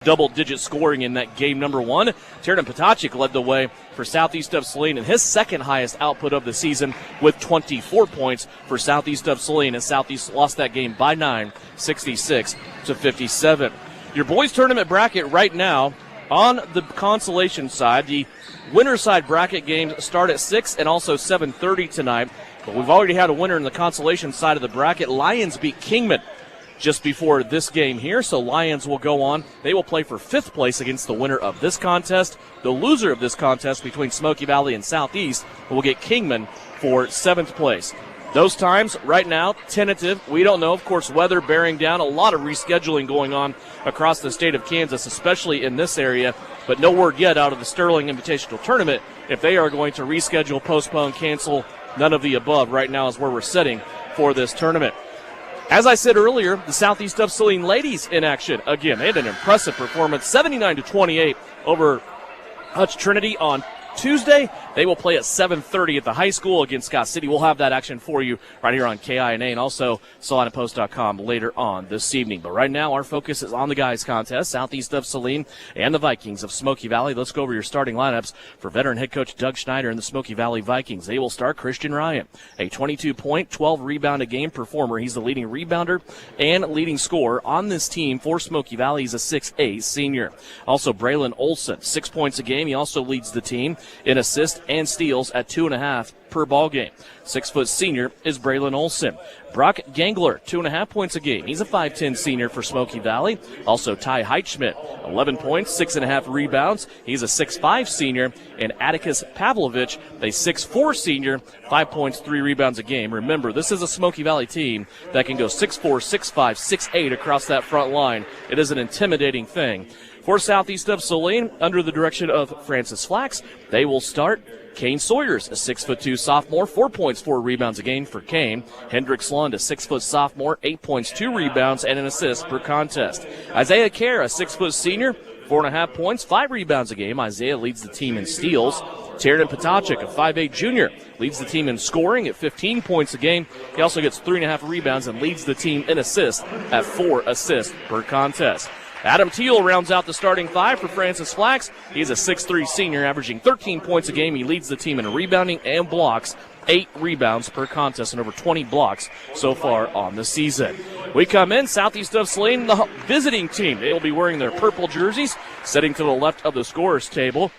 double-digit scoring in that game number one. Tiernan Potocik led the way for Southeast of Saline in his second highest output of the season with 24 points for Southeast of Saline, and Southeast lost that game by 9, 66-57. Your boys tournament bracket right now on the consolation side. The winner side bracket games start at 6 and also 7:30 tonight, but we've already had a winner in the consolation side of the bracket. Lions beat Kingman just before this game here, so Lions will go on. They will play for 5th place against the winner of this contest. The loser of this contest between Smoky Valley and Southeast will get Kingman for 7th place. Those times right now, tentative. We don't know, of course, weather bearing down. A lot of rescheduling going on across the state of Kansas, especially in this area, but no word yet out of the Sterling Invitational Tournament if they are going to reschedule, postpone, cancel. None of the above right now is where we're sitting for this tournament. As I said earlier, the Southeast of Saline ladies in action again. They had an impressive performance, 79-28 over Hutch Trinity on Tuesday. They will play at 7:30 at the high school against Scott City. We'll have that action for you right here on KINA and also SalinaPost.com later on this evening. But right now, our focus is on the guys contest, Southeast of Saline and the Vikings of Smoky Valley. Let's go over your starting lineups for veteran head coach Doug Schneider and the Smoky Valley Vikings. They will start Christian Ryan, a 22-point, 12-rebound a game performer. He's the leading rebounder and leading scorer on this team for Smoky Valley. He's a 6'8 senior. Also, Braylon Olson, 6 points a game. He also leads the team in assists and steals at 2.5 per ball game. 6-foot senior is Braylon Olson. Brock Gangler, 2.5 points a game. He's a 5'10 senior for Smoky Valley. Also, Ty Heitschmidt, 11 points, 6.5 rebounds. He's a 6'5 senior. And Atticus Pavlovich, a 6'4 senior, 5 points, 3 rebounds a game. Remember, this is a Smoky Valley team that can go 6'4, 6'5, 6'8 across that front line. It is an intimidating thing. For Southeast of Saline, under the direction of Francis Flax, they will start Kane Sawyers, a 6'2 sophomore, 4 points, 4 rebounds a game for Kane. Hendricks Lund, a 6' sophomore, 8 points, 2 rebounds, and an assist per contest. Isaiah Kerr, a 6' senior, 4.5 points, 5 rebounds a game. Isaiah leads the team in steals. Tiernan Potocik, a 5'8 junior, leads the team in scoring at 15 points a game. He also gets 3.5 rebounds and leads the team in assists at 4 assists per contest. Adam Teal rounds out the starting 5 for Francis Flax. He's a 6'3 senior, averaging 13 points a game. He leads the team in rebounding and blocks, 8 rebounds per contest and over 20 blocks so far on the season. We come in, Southeast of Saline, the visiting team. They will be wearing their purple jerseys, sitting to the left of the scorer's table.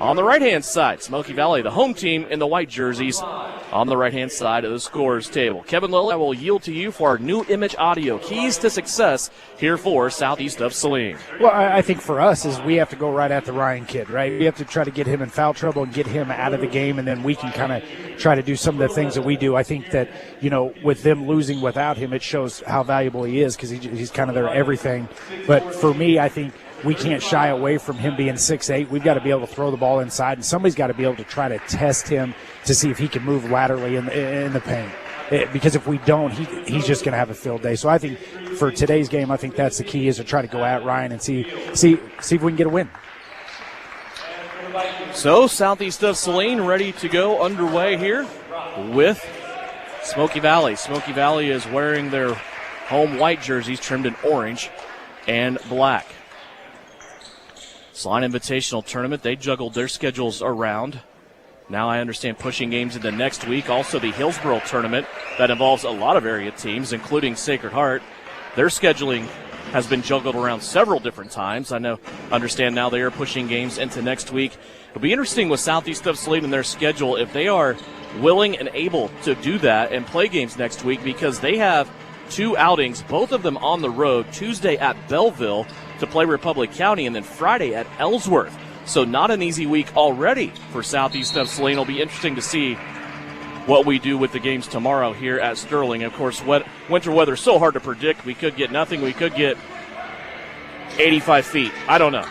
On the right-hand side, Smoky Valley, the home team in the white jerseys, on the right-hand side of the scorer's table. Kevin Lilly, I will yield to you for our new image audio keys to success here for Southeast of Saline. Well, I think for us is we have to go right at the Ryan kid, right? We have to try to get him in foul trouble and get him out of the game, and then we can kind of try to do some of the things that we do. I think that, you know, with them losing without him, it shows how valuable he is because he's kind of their everything. But for me, I think we can't shy away from him being 6'8". We've got to be able to throw the ball inside, and somebody's got to be able to try to test him to see if he can move laterally in the paint. Because if we don't, he's just going to have a field day. So I think for today's game, I think that's the key, is to try to go at Ryan and see if we can get a win. So Southeast of Saline ready to go underway here with Smoky Valley. Smoky Valley is wearing their home white jerseys trimmed in orange and black. Saline Invitational Tournament, they juggled their schedules around. Now I understand pushing games into next week. Also the Hillsboro Tournament that involves a lot of area teams, including Sacred Heart. Their scheduling has been juggled around several different times. Understand now they are pushing games into next week. It'll be interesting with Southeast of Saline and their schedule if they are willing and able to do that and play games next week, because they have 2 outings, both of them on the road, Tuesday at Belleville to play Republic County, and then Friday at Ellsworth. So not an easy week already for Southeast of Saline. It'll be interesting to see what we do with the games tomorrow here at Sterling. Of course, winter weather is so hard to predict. We could get nothing. We could get 85 feet. I don't know.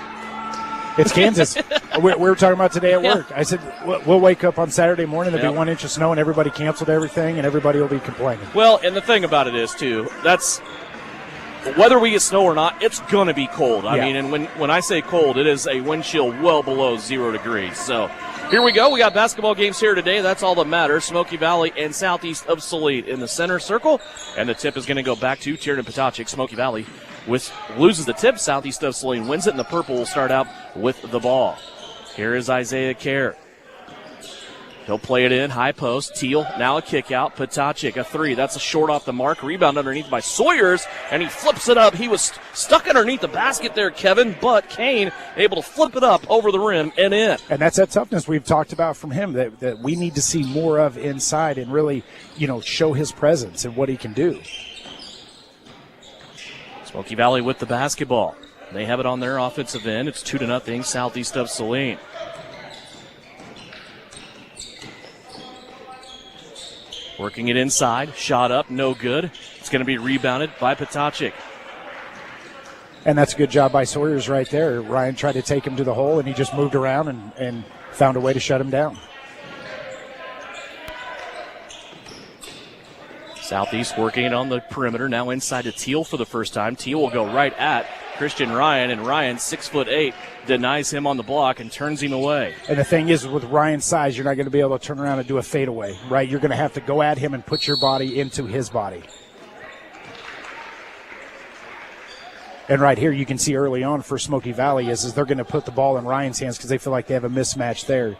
It's Kansas. we were talking about today at work. I said, we'll wake up on Saturday morning, there'll be 1 inch of snow, and everybody canceled everything, and everybody will be complaining. Well, and the thing about it is, too, that's whether we get snow or not, it's going to be cold. I mean, and when I say cold, it is a wind chill well below 0 degrees. So here we go. We got basketball games here today. That's all that matters. Smoky Valley and Southeast of Saline in the center circle. And the tip is going to go back to Tiernan Potocik. Smoky Valley loses the tip. Southeast of Saline wins it, and the purple will start out with the ball. Here is Isaiah Kerr. He'll play it in, high post. Teal, now a kick out. Potacik, a three. That's a short off the mark. Rebound underneath by Sawyers, and he flips it up. He was stuck underneath the basket there, Kevin, but Kane able to flip it up over the rim and in. And that's that toughness we've talked about from him that we need to see more of inside and really, show his presence and what he can do. Smoky Valley with the basketball. They have it on their offensive end. It's 2-0 Southeast of Saline. Working it inside, shot up, no good. It's going to be rebounded by Potacik. And that's a good job by Sawyers right there. Ryan tried to take him to the hole, and he just moved around and found a way to shut him down. Southeast working it on the perimeter, now inside to Teal for the first time. Teal will go right at Christian Ryan, and Ryan, 6'8", denies him on the block and turns him away. And the thing is, with Ryan's size, you're not going to be able to turn around and do a fadeaway, right? You're going to have to go at him and put your body into his body. And right here, you can see early on for Smoky Valley is they're going to put the ball in Ryan's hands because they feel like they have a mismatch there.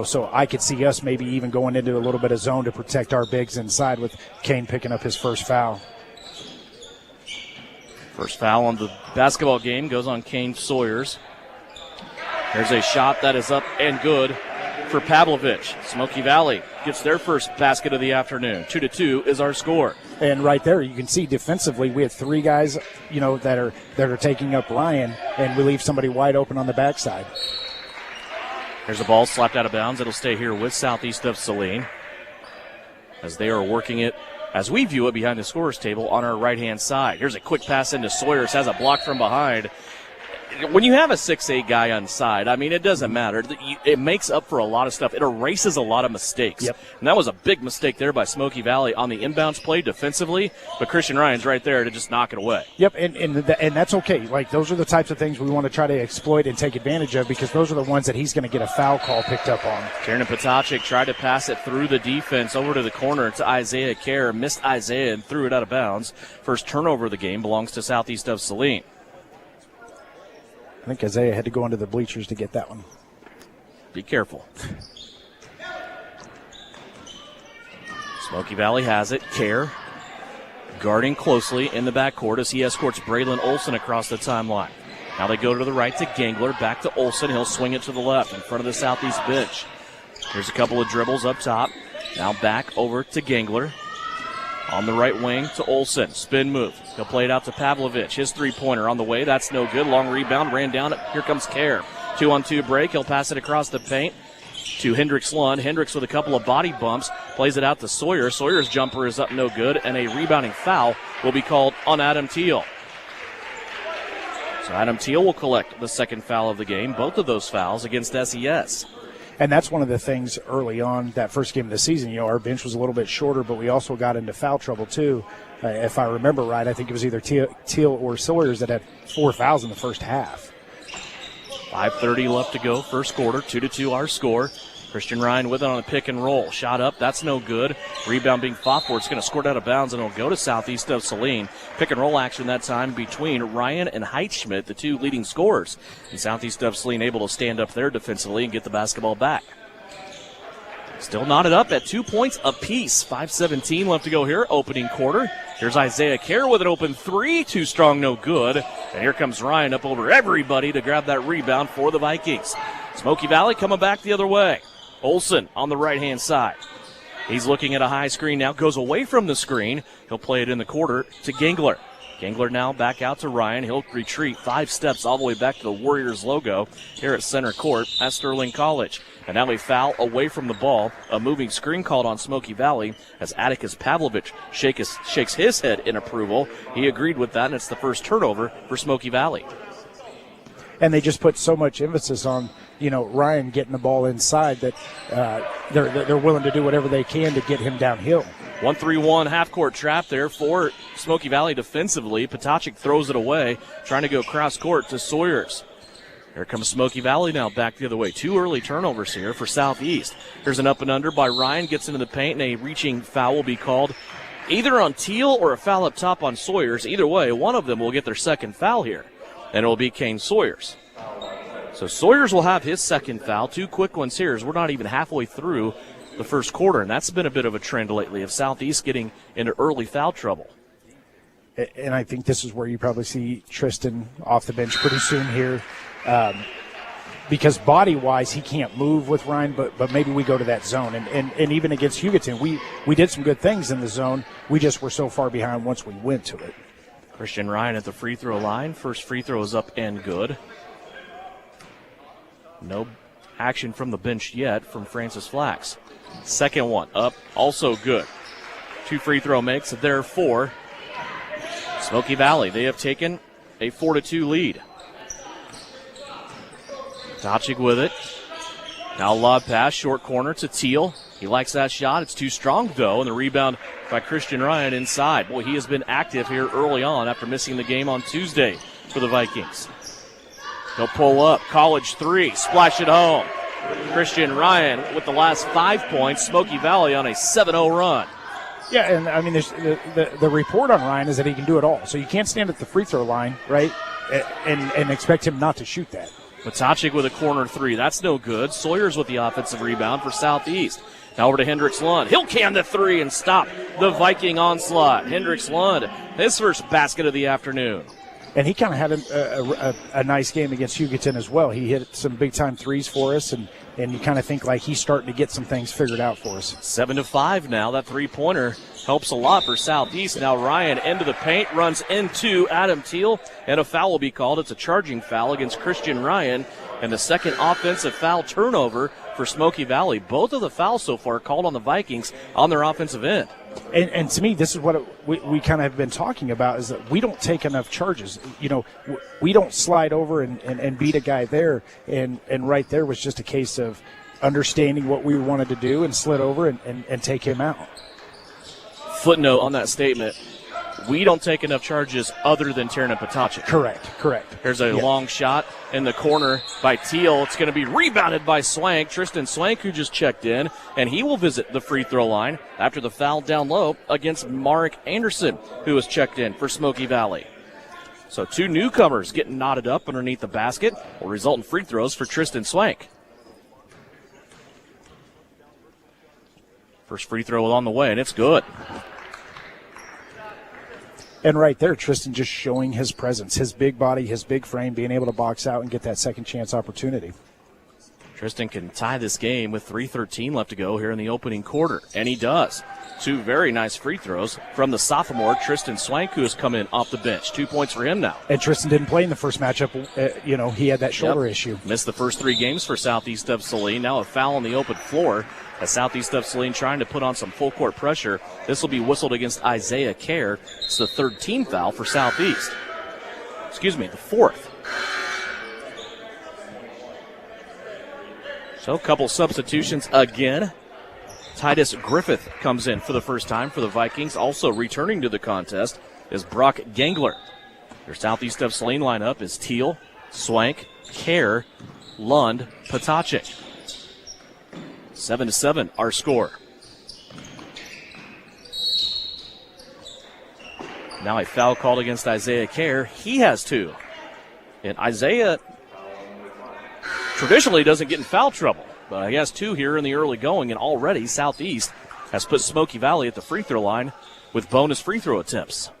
So I could see us maybe even going into a little bit of zone to protect our bigs inside with Kane picking up his first foul. First foul on the basketball game goes on Kane Sawyers. There's a shot that is up and good for Pavlovich. Smoky Valley gets their first basket of the afternoon. 2-2 is our score. And right there, you can see defensively, we have three guys, that are taking up Ryan, and we leave somebody wide open on the backside. There's a ball slapped out of bounds. It'll stay here with Southeast of Saline as they are working it, as we view it, behind the scorer's table on our right-hand side. Here's a quick pass into Sawyers, has a block from behind. When you have a 6'8" guy on side, it doesn't matter. It makes up for a lot of stuff. It erases a lot of mistakes. Yep. And that was a big mistake there by Smoky Valley on the inbounds play defensively, but Christian Ryan's right there to just knock it away. Yep, and that's okay. Like, those are the types of things we want to try to exploit and take advantage of because those are the ones that he's going to get a foul call picked up on. Kieran Potacik tried to pass it through the defense over to the corner to Isaiah Kerr, missed Isaiah and threw it out of bounds. First turnover of the game belongs to Southeast of Saline. I think Isaiah had to go into the bleachers to get that one. Be careful. Smoky Valley has it. Kerr guarding closely in the backcourt as he escorts Braylon Olson across the timeline. Now they go to the right to Gangler. Back to Olson. He'll swing it to the left in front of the Southeast bench. Here's a couple of dribbles up top. Now back over to Gangler. On the right wing to Olson. Spin move. He'll play it out to Pavlovich. His three-pointer on the way. That's no good. Long rebound. Ran down. Here comes Kerr. 2-on-2 break. He'll pass it across the paint to Hendricks Lund. Hendricks with a couple of body bumps. Plays it out to Sawyer. Sawyer's jumper is up no good. And a rebounding foul will be called on Adam Teal. So Adam Teal will collect the second foul of the game. Both of those fouls against SES. And that's one of the things early on that first game of the season. Our bench was a little bit shorter, but we also got into foul trouble too. If I remember right, I think it was either Teal or Sawyers that had 4 fouls in the first half. 5:30 left to go, first quarter. 2-2 our score. Christian Ryan with it on a pick and roll. Shot up, that's no good. Rebound being fought for. It's going to squirt out of bounds, and it'll go to Southeast of Saline. Pick and roll action that time between Ryan and Heitschmidt, the two leading scorers. And Southeast of Saline able to stand up there defensively and get the basketball back. Still knotted up at 2 points apiece. 5:17 left to go here, opening quarter. Here's Isaiah Kerr with an open three. Too strong, no good. And here comes Ryan up over everybody to grab that rebound for the Vikings. Smoky Valley coming back the other way. Olson on the right-hand side. He's looking at a high screen now, goes away from the screen. He'll play it in the quarter to Gangler. Gangler now back out to Ryan. He'll retreat 5 steps all the way back to the Warriors logo here at center court at Sterling College. And now a foul away from the ball. A moving screen called on Smoky Valley as Atticus Pavlovich shakes his head in approval. He agreed with that, and it's the first turnover for Smoky Valley. And they just put so much emphasis on, Ryan getting the ball inside that they're willing to do whatever they can to get him downhill. 1-3-1 half-court trap there for Smoky Valley defensively. Potacik throws it away, trying to go cross-court to Sawyers. Here comes Smoky Valley now back the other way. 2 early turnovers here for Southeast. Here's an up and under by Ryan, gets into the paint, and a reaching foul will be called either on Teal or a foul up top on Sawyers. Either way, one of them will get their second foul here, and it will be Kane Sawyers. So Sawyers will have his second foul. 2 quick ones here as we're not even halfway through the first quarter, and that's been a bit of a trend lately of Southeast getting into early foul trouble. And I think this is where you probably see Tristan off the bench pretty soon here. Because body-wise, he can't move with Ryan, but maybe we go to that zone. And even against Hugoton, we did some good things in the zone. We just were so far behind once we went to it. Christian Ryan at the free throw line. First free throw is up and good. No action from the bench yet from Francis Flax. Second one up, also good. 2 free throw makes, there 4. Smoky Valley, they have taken a 4-2 lead. Tochik with it. Now lob pass, short corner to Teal. He likes that shot. It's too strong, though, and the rebound by Christian Ryan inside. Boy, he has been active here early on after missing the game on Tuesday for the Vikings. He'll pull up. College 3. Splash it home. Christian Ryan with the last 5 points. Smoky Valley on a 7-0 run. Yeah, and I mean, there's the report on Ryan is that he can do it all. So you can't stand at the free throw line, right, and expect him not to shoot that. Matachik with a corner 3. That's no good. Sawyers with the offensive rebound for Southeast. Now over to Hendricks Lund. He'll can the 3 and stop the Viking onslaught. Hendricks Lund, his first basket of the afternoon. And he kind of had a nice game against Hugoton as well. He hit some big-time threes for us, and you kind of think like he's starting to get some things figured out for us. 7-5 now. That three-pointer helps a lot for Southeast. Now Ryan into the paint, runs into Adam Teal, and a foul will be called. It's a charging foul against Christian Ryan, and the second offensive foul turnover for Smoky Valley. Both of the fouls so far called on the Vikings on their offensive end. And to me, this is what we kind of have been talking about, is that we don't take enough charges. You know, we don't slide over and beat a guy there. And right there was just a case of understanding what we wanted to do and slid over and take him out. Footnote on that statement. We don't take enough charges other than Tiernan Patachik. Correct. Here's a long shot in the corner by Teal. It's going to be rebounded by Swank. Tristan Swank, who just checked in, and he will visit the free throw line after the foul down low against Marek Anderson, who has checked in for Smoky Valley. So 2 newcomers getting knotted up underneath the basket will result in free throws for Tristan Swank. First free throw on the way, and it's good. And right there, Tristan just showing his presence, his big body, his big frame, being able to box out and get that second chance opportunity. Tristan can tie this game with 3:13 left to go here in the opening quarter, and he does. 2 very nice free throws from the sophomore Tristan Swank, who has come in off the bench. 2 points for him now. And Tristan didn't play in the first matchup. He had that shoulder issue. Missed the first 3 games for Southeast of Saline. Now a foul on the open floor. As Southeast of Saline trying to put on some full court pressure. This will be whistled against Isaiah Kerr. It's the 3rd team foul for Southeast. Excuse me, the 4th. So a couple substitutions again. Titus Griffith comes in for the first time for the Vikings. Also returning to the contest is Brock Gangler. Their Southeast of Saline lineup is Teal, Swank, Kerr, Lund, Patachik. 7-7, our score. Now a foul called against Isaiah Kerr. He has 2. And Isaiah traditionally doesn't get in foul trouble, but he has 2 here in the early going, and already Southeast has put Smoky Valley at the free throw line with bonus free throw attempts.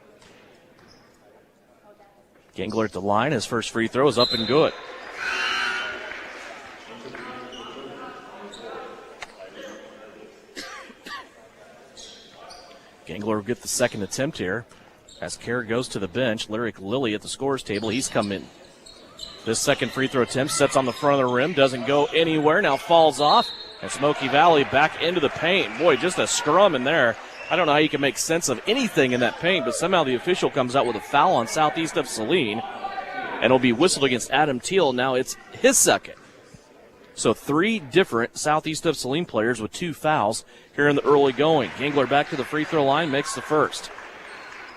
Gangler at the line. His first free throw is up and good. Gangler will get the second attempt here as Kerr goes to the bench. Lyric Lilly at the scorer's table. He's come in. This second free throw attempt sets on the front of the rim. Doesn't go anywhere. Now falls off. And Smoky Valley back into the paint. Boy, just a scrum in there. I don't know how you can make sense of anything in that paint, but somehow the official comes out with a foul on Southeast of Saline. And it'll be whistled against Adam Teal. Now it's his second. So 3 different Southeast of Saline players with 2 fouls here in the early going. Gangler back to the free throw line, makes the first.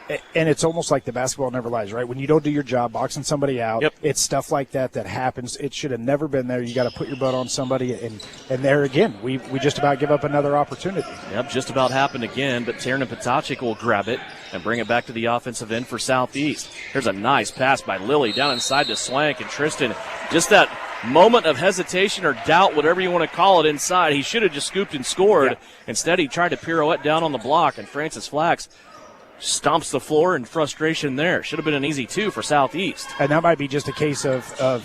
And it's almost like the basketball never lies, right? When you don't do your job, boxing somebody out, Yep. It's stuff like that happens. It should have never been there. You got to put your butt on somebody, and there again, we just about give up another opportunity. Yep, just about happened again, but Tiernan Potacek will grab it and bring it back to the offensive end for Southeast. Here's a nice pass by Lilly down inside to Swank, and Tristan, just that moment of hesitation or doubt, whatever you want to call it, inside. He should have just scooped and scored. Yeah. Instead, he tried to pirouette down on the block, and Francis Flax stomps the floor in frustration there. Should have been an easy 2 for Southeast. And that might be just a case of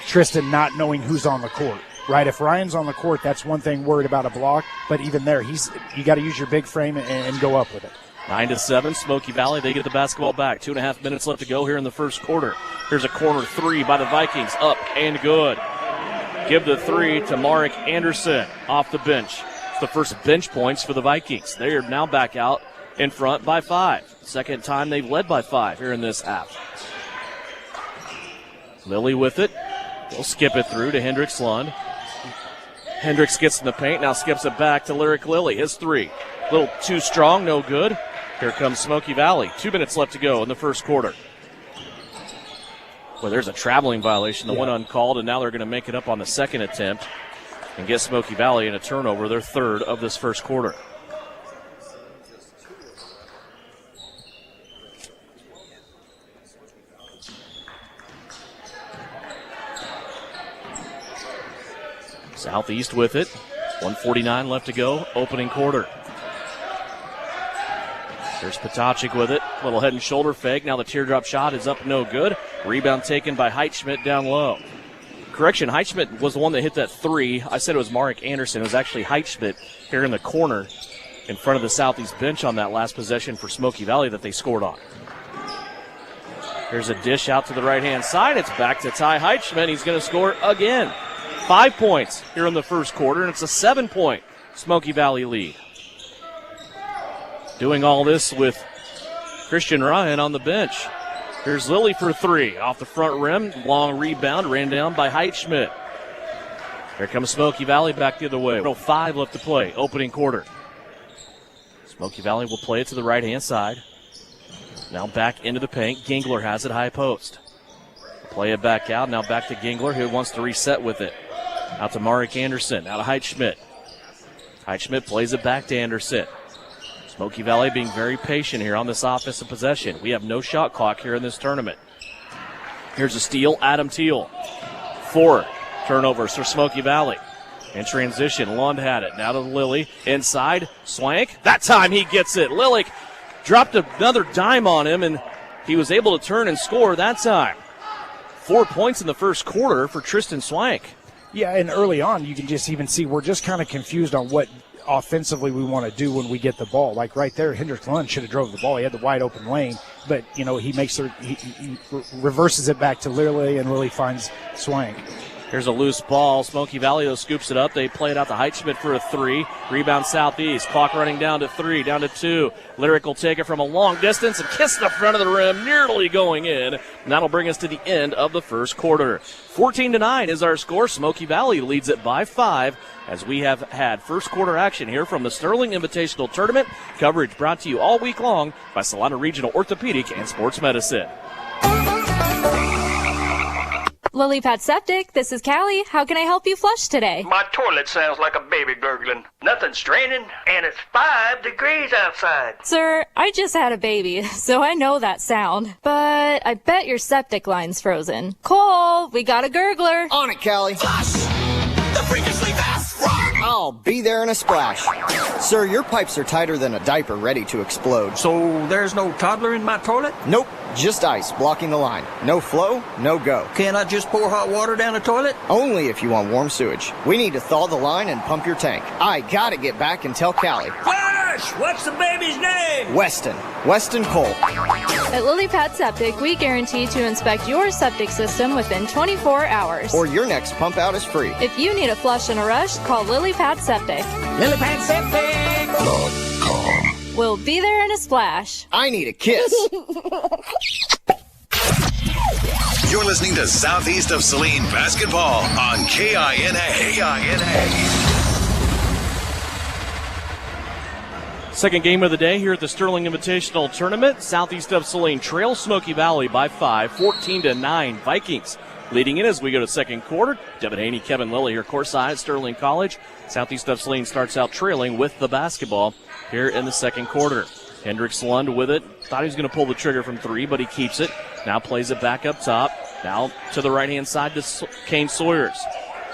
Tristan not knowing who's on the court, right? If Ryan's on the court, that's one thing, worried about a block. But even there, you got to use your big frame and go up with it. 9-7, Smoky Valley. They get the basketball back. 2.5 minutes left to go here in the first quarter. Here's a corner 3 by the Vikings. Up and good. Give the 3 to Marek Anderson off the bench. It's the first bench points for the Vikings. They are now back out in front by 5. Second time they've led by 5 here in this half. Lilly with it. They'll skip it through to Hendricks Lund. Hendricks gets in the paint, now skips it back to Lyric Lilly. His 3. A little too strong, no good. Here comes Smoky Valley. 2 minutes left to go in the first quarter. Well, there's a traveling violation that went uncalled, and now they're going to make it up on the second attempt and get Smoky Valley in a turnover, their 3rd of this first quarter. Southeast with it. 1:49 left to go, opening quarter. There's Potacek with it. Little head and shoulder fake. Now the teardrop shot is up, no good. Rebound taken by Heitschmidt down low. Correction, Heitschmidt was the one that hit that 3. I said it was Marek Anderson. It was actually Heitschmidt here in the corner in front of the Southeast bench on that last possession for Smoky Valley that they scored on. Here's a dish out to the right-hand side. It's back to Ty Heitschmidt. He's going to score again. 5 points here in the first quarter, and it's a 7-point Smoky Valley lead. Doing all this with Christian Ryan on the bench. Here's Lilly for 3. Off the front rim. Long rebound. Ran down by Heitschmidt. Here comes Smoky Valley back the other way. 5 left to play. Opening quarter. Smoky Valley will play it to the right-hand side. Now back into the paint. Gingler has it high post. Play it back out. Now back to Gingler, who wants to reset with it. Out to Marek Anderson. Out to Heitschmidt. Heitschmidt plays it back to Anderson. Smoky Valley being very patient here on this offensive possession. We have no shot clock here in this tournament. Here's a steal, Adam Teal. 4 turnovers for Smoky Valley. In transition, Lund had it. Now to Lilly. Inside, Swank. That time he gets it. Lillick dropped another dime on him, and he was able to turn and score that time. 4 points in the first quarter for Tristan Swank. Yeah, and early on, you can just even see we're just kind of confused on what offensively we want to do when we get the ball. Like right there, Hendricks Lund should have drove the ball. He had the wide open lane, but he makes he reverses it back to Lilly, and Lilly finds Swank. Here's a loose ball. Smoky Valley, though, scoops it up. They play it out to Heitschmidt for a 3. Rebound Southeast. Clock running down to 3, down to 2. Lyric will take it from a long distance and kiss the front of the rim, nearly going in. And that'll bring us to the end of the first quarter. 14-9 is our score. Smoky Valley leads it by 5 as we have had first quarter action here from the Sterling Invitational Tournament. Coverage brought to you all week long by Salina Regional Orthopedic and Sports Medicine. Lily Pad Septic, this is Callie. How can I help you flush today? My toilet sounds like a baby gurgling. Nothing's draining, and it's 5 degrees outside. Sir, I just had a baby, so I know that sound. But I bet your septic line's frozen. Cole, we got a gurgler. On it, Callie. Flush the freakishly fast rock. I'll be there in a splash. Sir, your pipes are tighter than a diaper ready to explode. So there's no toddler in my toilet? Nope, just ice blocking the line. No flow, no go. Can't I just pour hot water down the toilet? Only if you want warm sewage. We need to thaw the line and pump your tank. I gotta get back and tell Callie. Flush! What's the baby's name? Weston Cole. At Lily Pad Septic, we guarantee to inspect your septic system within 24 hours. Or your next pump out is free. If you need a flush in a rush, call Lily Pad Septic. Lily Pad Septic! We'll be there in a splash. I need a kiss. You're listening to Southeast of Saline Basketball on KINA. Second game of the day here at the Sterling Invitational Tournament. Southeast of Saline trails Smoky Valley by 5, 14-9. Vikings leading in as we go to second quarter. Devin Haney, Kevin Lilly here courtside at Sterling College. Southeast of Saline starts out trailing with the basketball here in the second quarter. Hendricks Lund with it. Thought he was going to pull the trigger from 3, but he keeps it. Now plays it back up top. Now to the right-hand side to Kane Sawyers.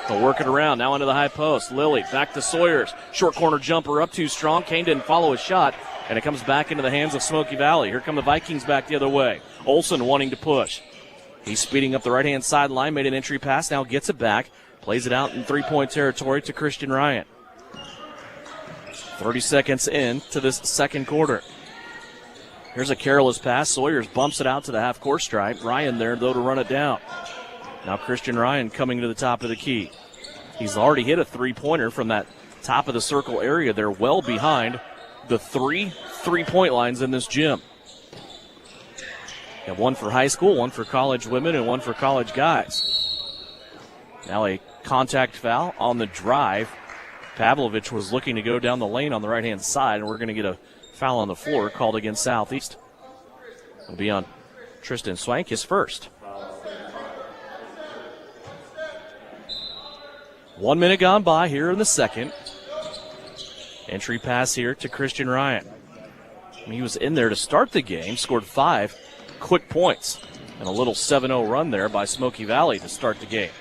They'll work it around. Now into the high post. Lilly back to Sawyers. Short corner jumper up too strong. Kane didn't follow his shot, and it comes back into the hands of Smoky Valley. Here come the Vikings back the other way. Olsen wanting to push. He's speeding up the right-hand sideline. Made an entry pass. Now gets it back. Plays it out in three-point territory to Christian Ryan. 30 seconds into this second quarter. Here's a careless pass. Sawyers bumps it out to the half-court stripe. Ryan there, though, to run it down. Now Christian Ryan coming to the top of the key. He's already hit a three-pointer from that top of the circle area. They're well behind the three-point lines in this gym. You have one for high school, one for college women, and one for college guys. Now a contact foul on the drive. Pavlovich was looking to go down the lane on the right-hand side, and we're going to get a foul on the floor called against Southeast. It'll be on Tristan Swank, his first. 1 minute gone by here in the second. Entry pass here to Christian Ryan. He was in there to start the game, scored 5 quick points, and a little 7-0 run there by Smoky Valley to start the game.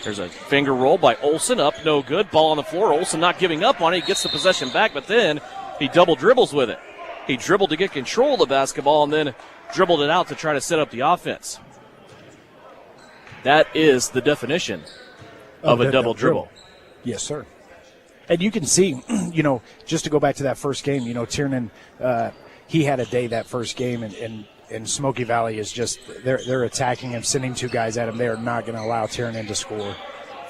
There's a finger roll by Olsen, up no good. Ball on the floor. Olsen not giving up on it. He gets the possession back, but then he double dribbles with it. He dribbled to get control of the basketball and then dribbled it out to try to set up the offense. That is the definition of a double dribble. Yes, sir. And you can see, just to go back to that first game, Tiernan, he had a day that first game, and Smoky Valley is just, they're attacking him, sending 2 guys at him. They are not going to allow Tiernan to score.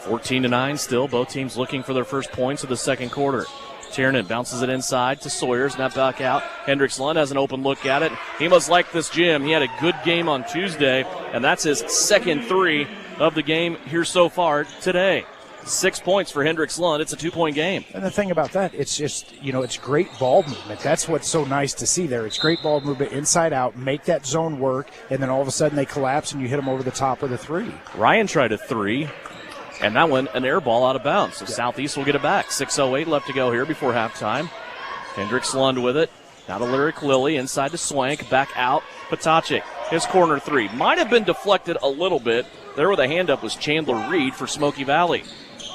14-9 still. Both teams looking for their first points of the second quarter. Tiernan bounces it inside to Sawyers, not back out. Hendricks Lund has an open look at it. He must like this gym. He had a good game on Tuesday, and that's his second 3 of the game here so far today. 6 points for Hendricks Lund. It's a 2-point game. And the thing about that, it's just, it's great ball movement. That's what's so nice to see there. It's great ball movement inside out, make that zone work, and then all of a sudden they collapse and you hit them over the top with a 3. Ryan tried a 3, and that one an air ball out of bounds. So Southeast will get it back. 6:08 left to go here before halftime. Hendricks Lund with it. Now to Lyric Lilly, inside to Swank, back out. Patacic, his corner 3. Might have been deflected a little bit. There with a hand up was Chandler Reed for Smoky Valley.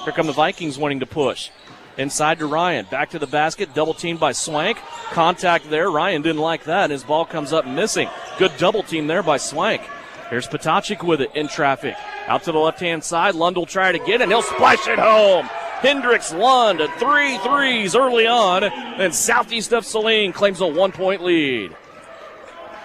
Here come the Vikings wanting to push. Inside to Ryan. Back to the basket. Double teamed by Swank. Contact there. Ryan didn't like that, and his ball comes up missing. Good double team there by Swank. Here's Patacic with it in traffic. Out to the left-hand side. Lund will try it again, and he'll splash it home. Hendricks Lund, 3 threes early on, and Southeast of Saline claims a 1-point lead.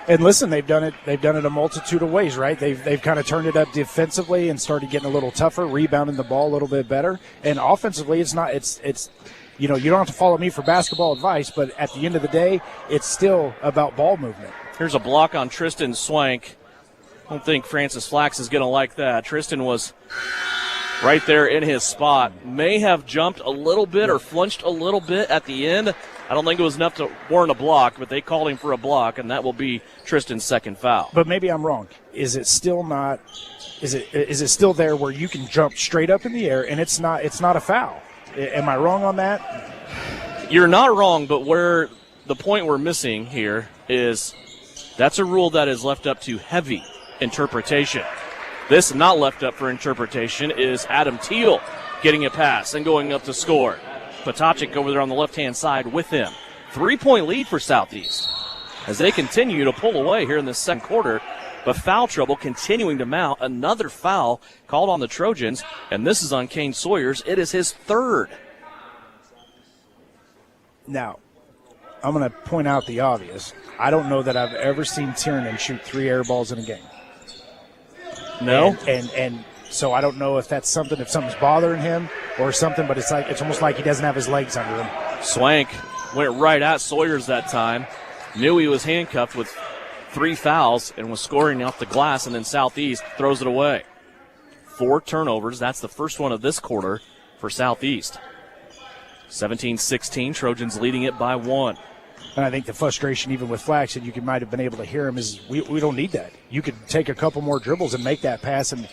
And listen, they've done it a multitude of ways, right? They've kind of turned it up defensively and started getting a little tougher, rebounding the ball a little bit better. And offensively, it's you don't have to follow me for basketball advice, but at the end of the day, it's still about ball movement. Here's a block on Tristan Swank. I don't think Francis Flax is going to like that. Tristan was right there in his spot. May have jumped a little bit or flinched a little bit at the end. I don't think it was enough to warrant a block, but they called him for a block, and that will be Tristan's second foul. But maybe I'm wrong. Is it still not? Is it still there where you can jump straight up in the air and it's not a foul? Am I wrong on that? You're not wrong, but where the point we're missing here is that's a rule that is left up to heavy interpretation. This not left up for interpretation is Adam Teal getting a pass and going up to score. Patacic over there on the left-hand side with him. 3-point lead for Southeast as they continue to pull away here in the second quarter. But foul trouble continuing to mount. Another foul called on the Trojans, and this is on Kane Sawyers. It is his 3rd. Now, I'm going to point out the obvious. I don't know that I've ever seen Tiernan shoot 3 air balls in a game. No? And so I don't know if that's something, if something's bothering him or something, but it's almost like he doesn't have his legs under him. Swank went right at Sawyers that time. Knew he was handcuffed with 3 fouls and was scoring off the glass, and then Southeast throws it away. 4 turnovers. That's the first one of this quarter for Southeast. 17-16, Trojans leading it by 1. And I think the frustration, even with Flax, and you might have been able to hear him, is we don't need that. You could take a couple more dribbles and make that pass, and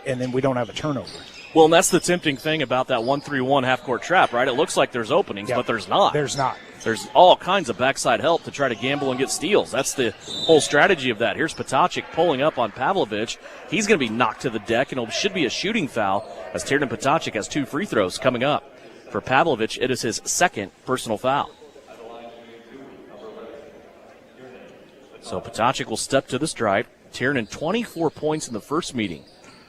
then we don't have a turnover. Well, and that's the tempting thing about that 1-3-1 half-court trap, right? It looks like there's openings, but there's not. There's not. There's all kinds of backside help to try to gamble and get steals. That's the whole strategy of that. Here's Potacek pulling up on Pavlovich. He's going to be knocked to the deck, and it should be a shooting foul as Tiernan Potacek has 2 free throws coming up. For Pavlovich, it is his 2nd personal foul. So Potacek will step to the stripe. Tiernan, 24 points in the first meeting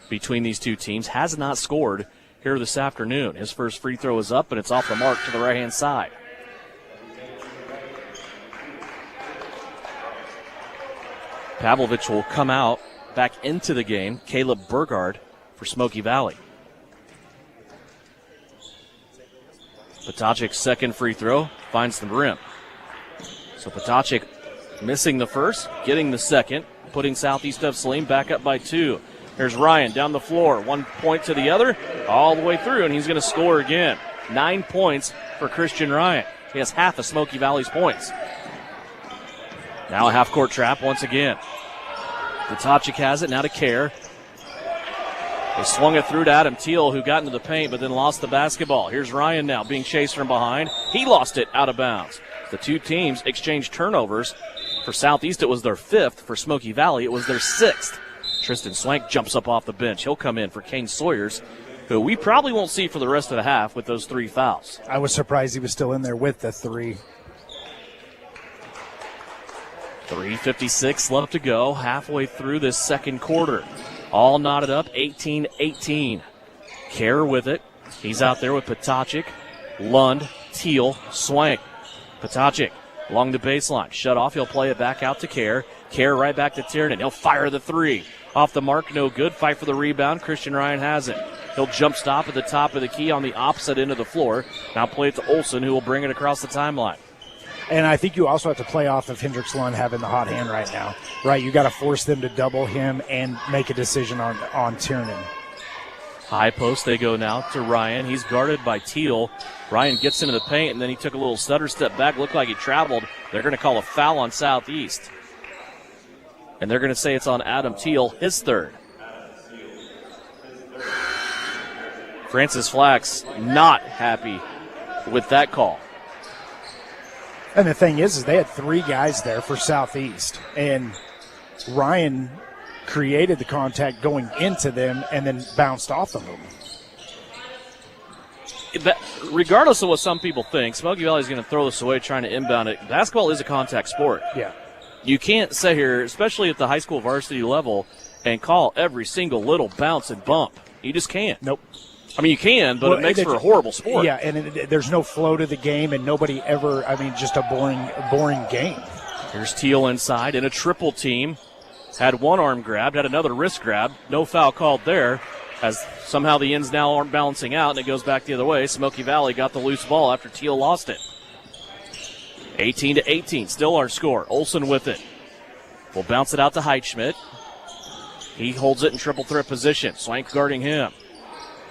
between these two teams, has not scored here this afternoon. His first free throw is up, and it's off the mark to the right-hand side. Pavlovich will come out back into the game. Caleb Burgard for Smoky Valley. Potacek's second free throw finds the rim. So Potacek missing the first, getting the second, putting Southeast of Saline back up by 2. Here's Ryan down the floor, 1 point to the other, all the way through, and he's going to score again. 9 points for Christian Ryan. He has half of Smoky Valley's points. Now a half-court trap once again. Potacek has it, now to Kerr. They swung it through to Adam Teal, who got into the paint but then lost the basketball. Here's Ryan now being chased from behind. He lost it out of bounds. The two teams exchanged turnovers. For Southeast, it was their 5th. For Smoky Valley, it was their 6th. Tristan Swank jumps up off the bench. He'll come in for Kane Sawyers, who we probably won't see for the rest of the half with those 3 fouls. I was surprised he was still in there with the 3. 3:56 left to go, halfway through this second quarter. All knotted up, 18-18. Kerr with it. He's out there with Potacek, Lund, Teal, Swank. Potacek along the baseline. Shut off. He'll play it back out to Kerr. Kerr right back to Tiernan. He'll fire the 3. Off the mark, no good. Fight for the rebound. Christian Ryan has it. He'll jump stop at the top of the key on the opposite end of the floor. Now play it to Olsen, who will bring it across the timeline. And I think you also have to play off of Hendricks Lund having the hot hand right now. Right, you got to force them to double him and make a decision on Tiernan. High post they go now to Ryan. He's guarded by Teal. Ryan gets into the paint, and then he took a little stutter step back. Looked like he traveled. They're going to call a foul on Southeast. And they're going to say it's on Adam Teal, his 3rd. Francis Flax not happy with that call. And the thing is they had 3 guys there for Southeast. And Ryan created the contact going into them and then bounced off of them. Regardless of what some people think, Smoky Valley is going to throw this away trying to inbound it. Basketball is a contact sport. Yeah. You can't sit here, especially at the high school varsity level, and call every single little bounce and bump. You just can't. Nope. I mean, you can, but it makes for a horrible sport. Yeah, and there's no flow to the game, and nobody ever, just a boring game. Here's Teal inside in a triple team. Had one arm grabbed, had another wrist grab. No foul called there, as somehow the ends now aren't balancing out, and it goes back the other way. Smoky Valley got the loose ball after Teal lost it. 18-18, still our score. Olsen with it. Will bounce it out to Heitschmidt. He holds it in triple threat position. Swank guarding him.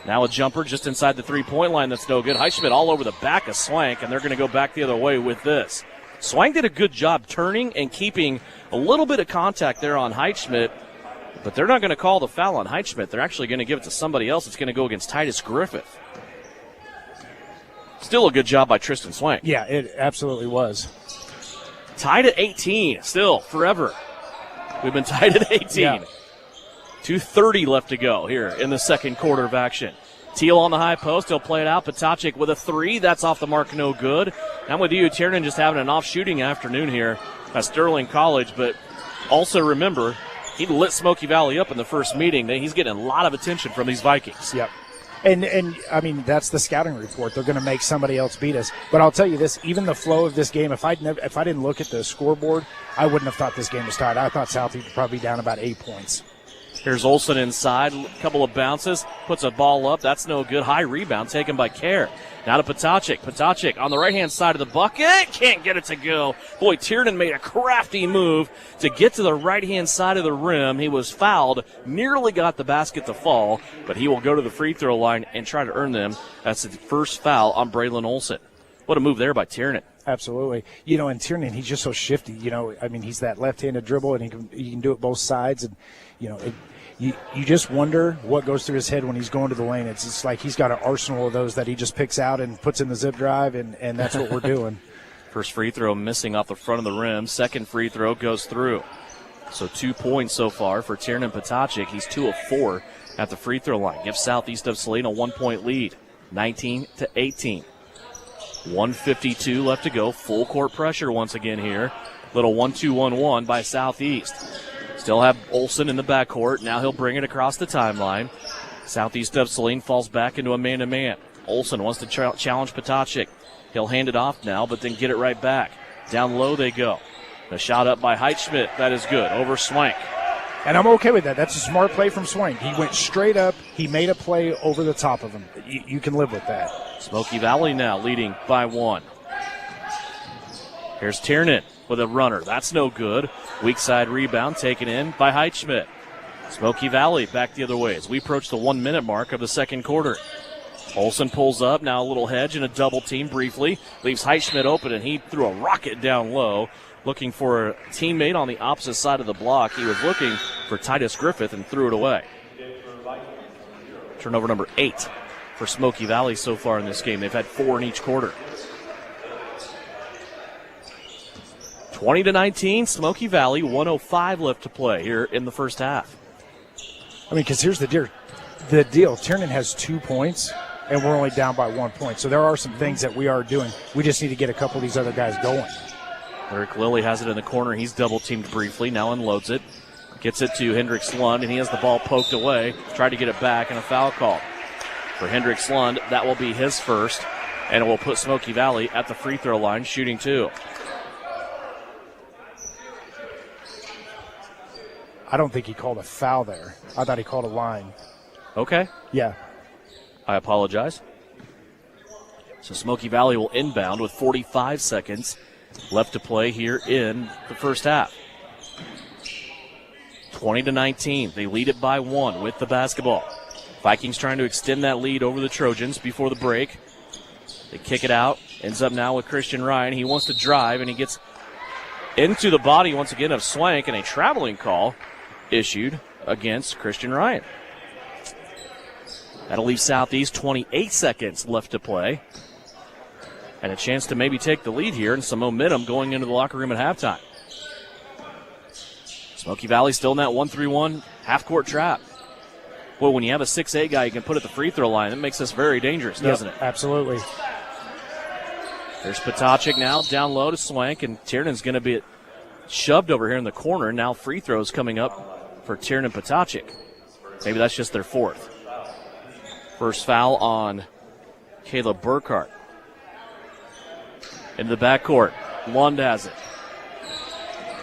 Now a jumper just inside the three-point line that's no good. Heitschmidt all over the back of Swank, and they're going to go back the other way with this. Swank did a good job turning and keeping a little bit of contact there on Heitschmidt, but they're not going to call the foul on Heitschmidt. They're actually going to give it to somebody else. It's going to go against Titus Griffith. Still a good job by Tristan Swank. Yeah, it absolutely was. Tied at 18, still, forever. We've been tied at 18. Yeah. 2:30 left to go here in the second quarter of action. Teal on the high post. He'll play it out. Potacek with a 3. That's off the mark, no good. I'm with you. Tiernan just having an off-shooting afternoon here at Sterling College, but also remember, he lit Smoky Valley up in the first meeting. He's getting a lot of attention from these Vikings. Yep. And I mean, that's the scouting report. They're going to make somebody else beat us. But I'll tell you this, even the flow of this game, if I didn't look at the scoreboard, I wouldn't have thought this game was tied. I thought Southeast would probably be down about 8 points. Here's Olsen inside, a couple of bounces, puts a ball up. That's no good. High rebound taken by Kerr. Now to Potacek. Potacek on the right-hand side of the bucket. Can't get it to go. Boy, Tiernan made a crafty move to get to the right-hand side of the rim. He was fouled, nearly got the basket to fall, but he will go to the free throw line and try to earn them. That's the first foul on Braylon Olsen. What a move there by Tiernan. Absolutely. And Tiernan, he's just so shifty. He's that left-handed dribble, and he can do it both sides. And, you just wonder what goes through his head when he's going to the lane. It's like he's got an arsenal of those that he just picks out and puts in the zip drive, and that's what we're doing. First free throw missing off the front of the rim. Second free throw goes through. So 2 points so far for Tiernan Potacek. He's 2 of 4 at the free throw line. Gives Southeast of Salina a 1-point lead, 19-18. 1:52 left to go. Full court pressure once again here. Little 1-2-1-1 by Southeast. Still have Olsen in the backcourt. Now he'll bring it across the timeline. Southeast of Saline falls back into a man-to-man. Olsen wants to challenge Potacek. He'll hand it off now, but then get it right back. Down low they go. The shot up by Heitschmidt. That is good. Over Swank. And I'm okay with that. That's a smart play from Swank. He went straight up. He made a play over the top of him. You can live with that. Smoky Valley now leading by 1. Here's Tiernan with a runner. That's no good. Weak side rebound taken in by Heitschmidt. Smoky Valley back the other way as we approach the 1-minute mark of the second quarter. Olsen pulls up. Now a little hedge and a double team briefly. Leaves Heitschmidt open, and he threw a rocket down low. Looking for a teammate on the opposite side of the block. He was looking for Titus Griffith and threw it away. Turnover number 8 for Smoky Valley so far in this game. They've had 4 in each quarter. 20-19, Smoky Valley, 1:05 left to play here in the first half. Because here's the deal. Tiernan has 2 points, and we're only down by 1 point. So there are some things that we are doing. We just need to get a couple of these other guys going. Eric Lilly has it in the corner. He's double-teamed briefly, now unloads it. Gets it to Hendricks Lund, and he has the ball poked away. Tried to get it back, and a foul call. For Hendricks Lund, that will be his first, and it will put Smoky Valley at the free throw line, shooting 2. I don't think he called a foul there. I thought he called a line. Okay. Yeah. I apologize. So Smoky Valley will inbound with 45 seconds left to play here in the first half. 20-19. They lead it by 1 with the basketball. Vikings trying to extend that lead over the Trojans before the break. They kick it out. Ends up now with Christian Ryan. He wants to drive, and he gets into the body once again of Swank, and a traveling call issued against Christian Ryan. That'll leave Southeast 28 seconds left to play. And a chance to maybe take the lead here and some momentum going into the locker room at halftime. Smoky Valley still in that 1-3-1 half-court trap. Well, when you have a 6'8 guy you can put at the free throw line, that makes us very dangerous, doesn't it? Absolutely. There's Potacek now down low to Swank, and Tiernan's going to be shoved over here in the corner. Now free throws coming up for Tiernan Potacek. Maybe that's just their 4th. First foul on Caleb Burkhart. Into the backcourt. Lund has it.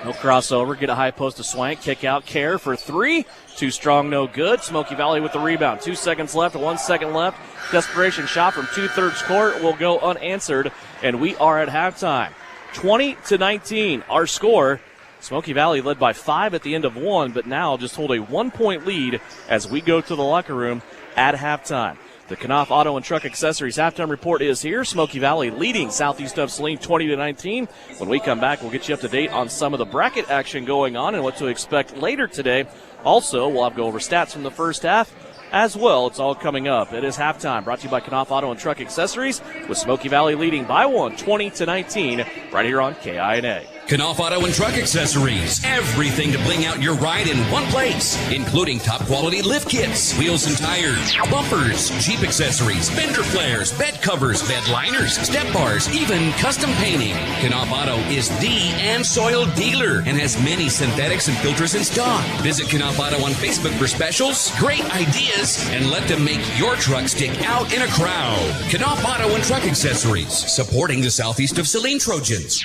No crossover. Get a high post to Swank. Kick out. Kerr for 3. Too strong, no good. Smoky Valley with the rebound. 2 seconds left. 1 second left. Desperation shot from 2/3 court will go unanswered. And we are at halftime. 20-19. Our score. Smoky Valley led by 5 at the end of 1, but now just hold a 1-point lead as we go to the locker room at halftime. The Knopf Auto and Truck Accessories halftime report is here. Smoky Valley leading Southeast of Saline 20-19. When we come back, we'll get you up to date on some of the bracket action going on and what to expect later today. Also, we'll have to go over stats from the first half as well. It's all coming up. It is halftime, brought to you by Knopf Auto and Truck Accessories, with Smoky Valley leading by 1, 20-19, right here on KINA. Knopf Auto and Truck Accessories. Everything to bling out your ride in one place, including top quality lift kits, wheels and tires, bumpers, Jeep accessories, fender flares, bed covers, bed liners, step bars, even custom painting. Knopf Auto is the and-soil dealer and has many synthetics and filters in stock. Visit Knopf Auto on Facebook for specials, great ideas, and let them make your truck stick out in a crowd. Knopf Auto and Truck Accessories, supporting the Southeast of Saline Trojans.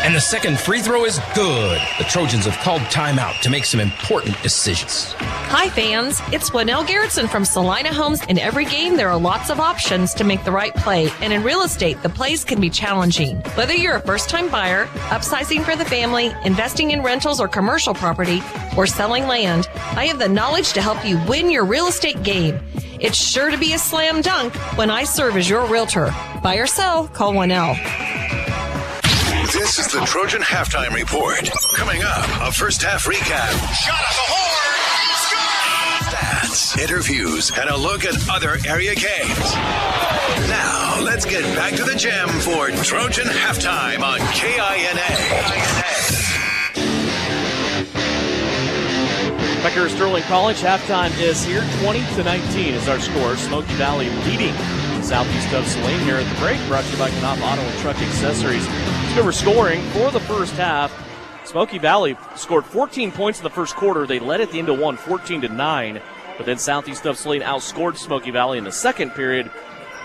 And the second free throw is good. The Trojans have called timeout to make some important decisions. Hi, fans. It's Winnell Garrettson from Salina Homes. In every game, there are lots of options to make the right play. And in real estate, the plays can be challenging. Whether you're a first-time buyer, upsizing for the family, investing in rentals or commercial property, or selling land, I have the knowledge to help you win your real estate game. It's sure to be a slam dunk when I serve as your realtor. Buy or sell, call Winnell. This is the Trojan Halftime Report. Coming up, a first half recap. Shot at the horn! Stats, interviews, and a look at other area games. Now, let's get back to the gym for Trojan Halftime on KINA. Back here at Sterling College, halftime is here. 20-19 is our score. Smoky Valley leading southeast of Saline here at the break. Brought to you by Knopf Auto and Truck Accessories. Over scoring for the first half. Smoky Valley scored 14 points in the first quarter. They led at the end of one, 14-9. But then southeast of Saline outscored Smoky Valley in the second period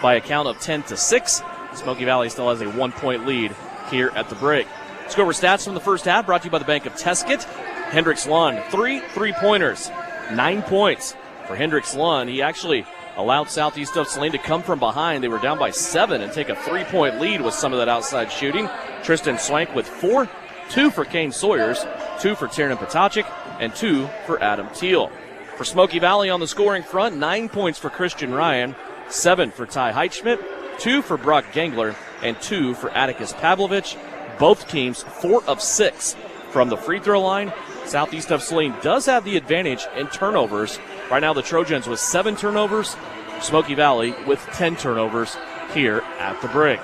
by a count of 10-6. Smoky Valley still has a 1-point lead here at the break. Let's go over stats from the first half, brought to you by the Bank of Teskett. Hendricks Lund, 3 3-pointers, 9 points for Hendricks Lund. He actually allowed southeast of Saline to come from behind. They were down by 7 and take a 3-point lead with some of that outside shooting. Tristan Swank with 4, 2 for Kane Sawyers, 2 for Tiernan Potacek, and 2 for Adam Teal. For Smoky Valley on the scoring front, 9 points for Christian Ryan, 7 for Ty Heitschmidt, 2 for Brock Gangler, and 2 for Atticus Pavlovich. Both teams 4 of 6 from the free throw line. Southeast of Saline does have the advantage in turnovers. Right now the Trojans with 7 turnovers, Smoky Valley with 10 turnovers here at the break.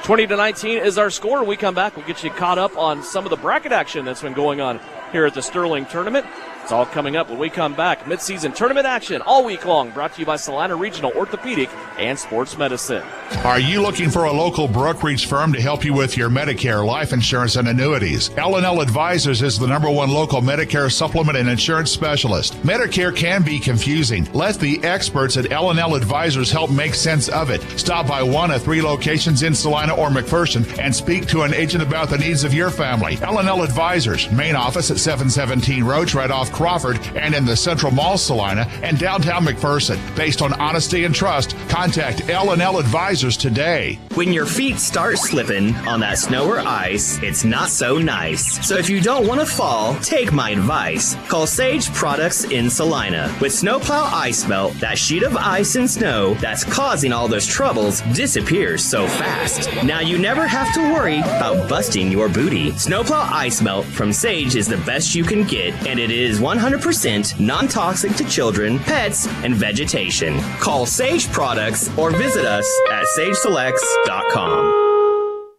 20-19 is our score. When we come back, we'll get you caught up on some of the bracket action that's been going on here at the Sterling Tournament. It's all coming up when we come back. Mid-season tournament action all week long, brought to you by Salina Regional Orthopedic and Sports Medicine. Are you looking for a local brokerage firm to help you with your Medicare, life insurance, and annuities? L&L Advisors is the #1 local Medicare supplement and insurance specialist. Medicare can be confusing. Let the experts at L&L Advisors help make sense of it. Stop by one of 3 locations in Salina or McPherson and speak to an agent about the needs of your family. L&L Advisors, main office at 717 Roach, right off Crawford, and in the Central Mall Salina and downtown McPherson. Based on honesty and trust, contact L&L Advisors today. When your feet start slipping on that snow or ice, it's not so nice. So if you don't want to fall, take my advice. Call Sage Products in Salina. With Snowplow Ice Melt, that sheet of ice and snow that's causing all those troubles disappears so fast. Now you never have to worry about busting your booty. Snowplow Ice Melt from Sage is the best you can get, and it is 100% non-toxic to children, pets, and vegetation. Call Sage Products or visit us at sageselects.com.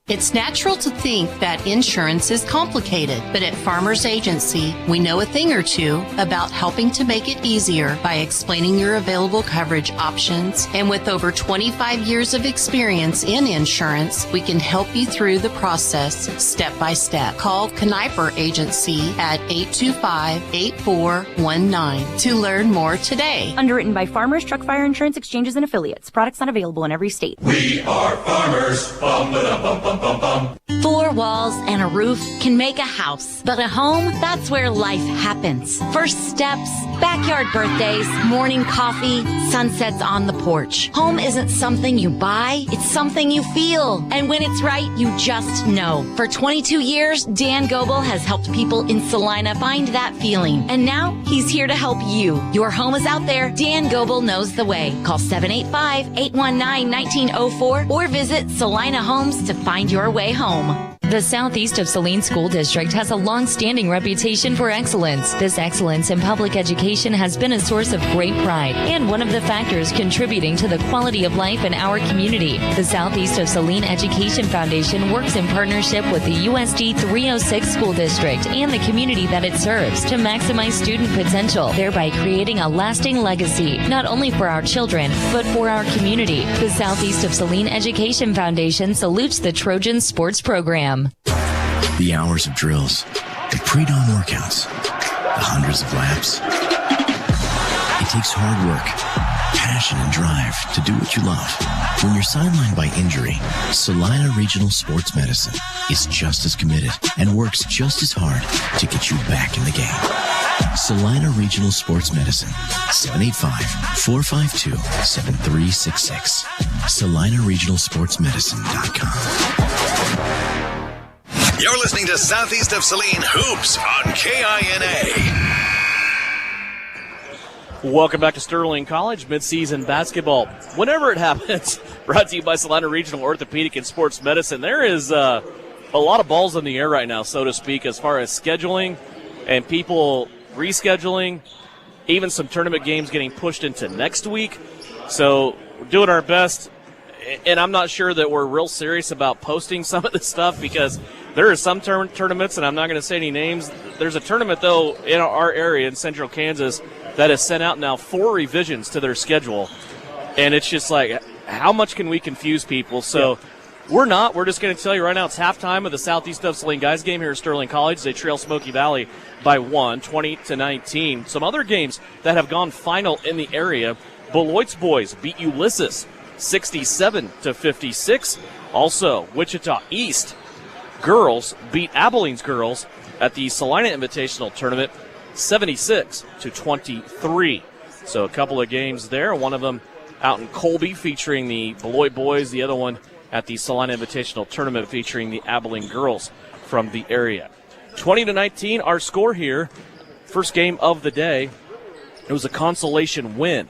It's natural to think that insurance is complicated, but at Farmers Agency, we know a thing or two about helping to make it easier by explaining your available coverage options. And with over 25 years of experience in insurance, we can help you through the process step by step. Call Kniper Agency at 825-8419 to learn more today. Underwritten by Farmers Truck Fire Insurance Exchanges and Affiliates. Products not available in every state. We are farmers. Bum, ba, bum, bum. 4 walls and a roof can make a house, but a home, that's where life happens. First steps, backyard birthdays, morning coffee, sunsets on the porch. Home isn't something you buy, it's something you feel. And when it's right, you just know. For 22 years, Dan Goebel has helped people in Salina find that feeling. And now, he's here to help you. Your home is out there. Dan Goebel knows the way. Call 785-819-1904 or visit Salina Homes to find your way home. The Southeast of Saline School District has a long-standing reputation for excellence. This excellence in public education has been a source of great pride and one of the factors contributing to the quality of life in our community. The Southeast of Saline Education Foundation works in partnership with the USD 306 School District and the community that it serves to maximize student potential, thereby creating a lasting legacy, not only for our children, but for our community. The Southeast of Saline Education Foundation salutes the Trojans sports program. The hours of drills, the pre-dawn workouts, the hundreds of laps. It takes hard work, passion and drive to do what you love. When you're sidelined by injury, Salina Regional Sports Medicine is just as committed and works just as hard to get you back in the game. Salina Regional Sports Medicine, 785-452-7366. SalinaRegionalSportsMedicine.com. You're listening to Southeast of Saline Hoops on KINA. Welcome back to Sterling College midseason basketball. Whenever it happens, brought to you by Salina Regional Orthopedic and Sports Medicine. There is a lot of balls in the air right now, so to speak, as far as scheduling and people rescheduling, even some tournament games getting pushed into next week. So we're doing our best, and I'm not sure that we're real serious about posting some of this stuff because there are some tournaments, and I'm not going to say any names. There's a tournament, though, in our area in central Kansas that has sent out now 4 revisions to their schedule. And it's just like, how much can we confuse people? So we're just going to tell you right now, it's halftime of the Southeast of Saline guys game here at Sterling College. They trail Smoky Valley by 1, 20-19. Some other games that have gone final in the area. Beloit's boys beat Ulysses 67-56. Also, Wichita East girls beat Abilene's girls at the Salina Invitational Tournament 76-23. So a couple of games there. One of them out in Colby featuring the Beloit boys. The other one at the Salina Invitational Tournament featuring the Abilene girls from the area. 20-19, our score here. First game of the day. It was a consolation win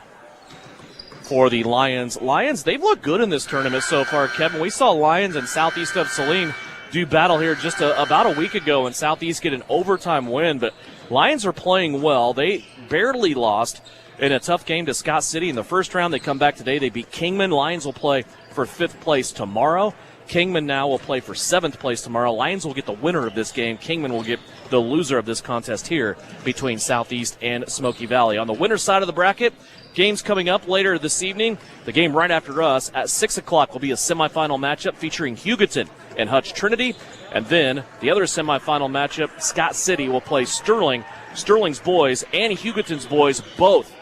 for the Lions. Lions, they've looked good in this tournament so far, Kevin. We saw Lions in Southeast of Saline do battle here just about a week ago, and Southeast get an overtime win, but Lions are playing well. They barely lost in a tough game to Scott City in the first round. They come back today. They beat Kingman. Lions will play for 5th place tomorrow. Kingman now will play for 7th place tomorrow. Lions will get the winner of this game. Kingman will get the loser of this contest here between Southeast and Smoky Valley. On the winner's side of the bracket, games coming up later this evening. The game right after us at 6 o'clock will be a semifinal matchup featuring Hugoton and Hutch Trinity. And then the other semifinal matchup, Scott City will play Sterling. Sterling's boys and Hugoton's boys both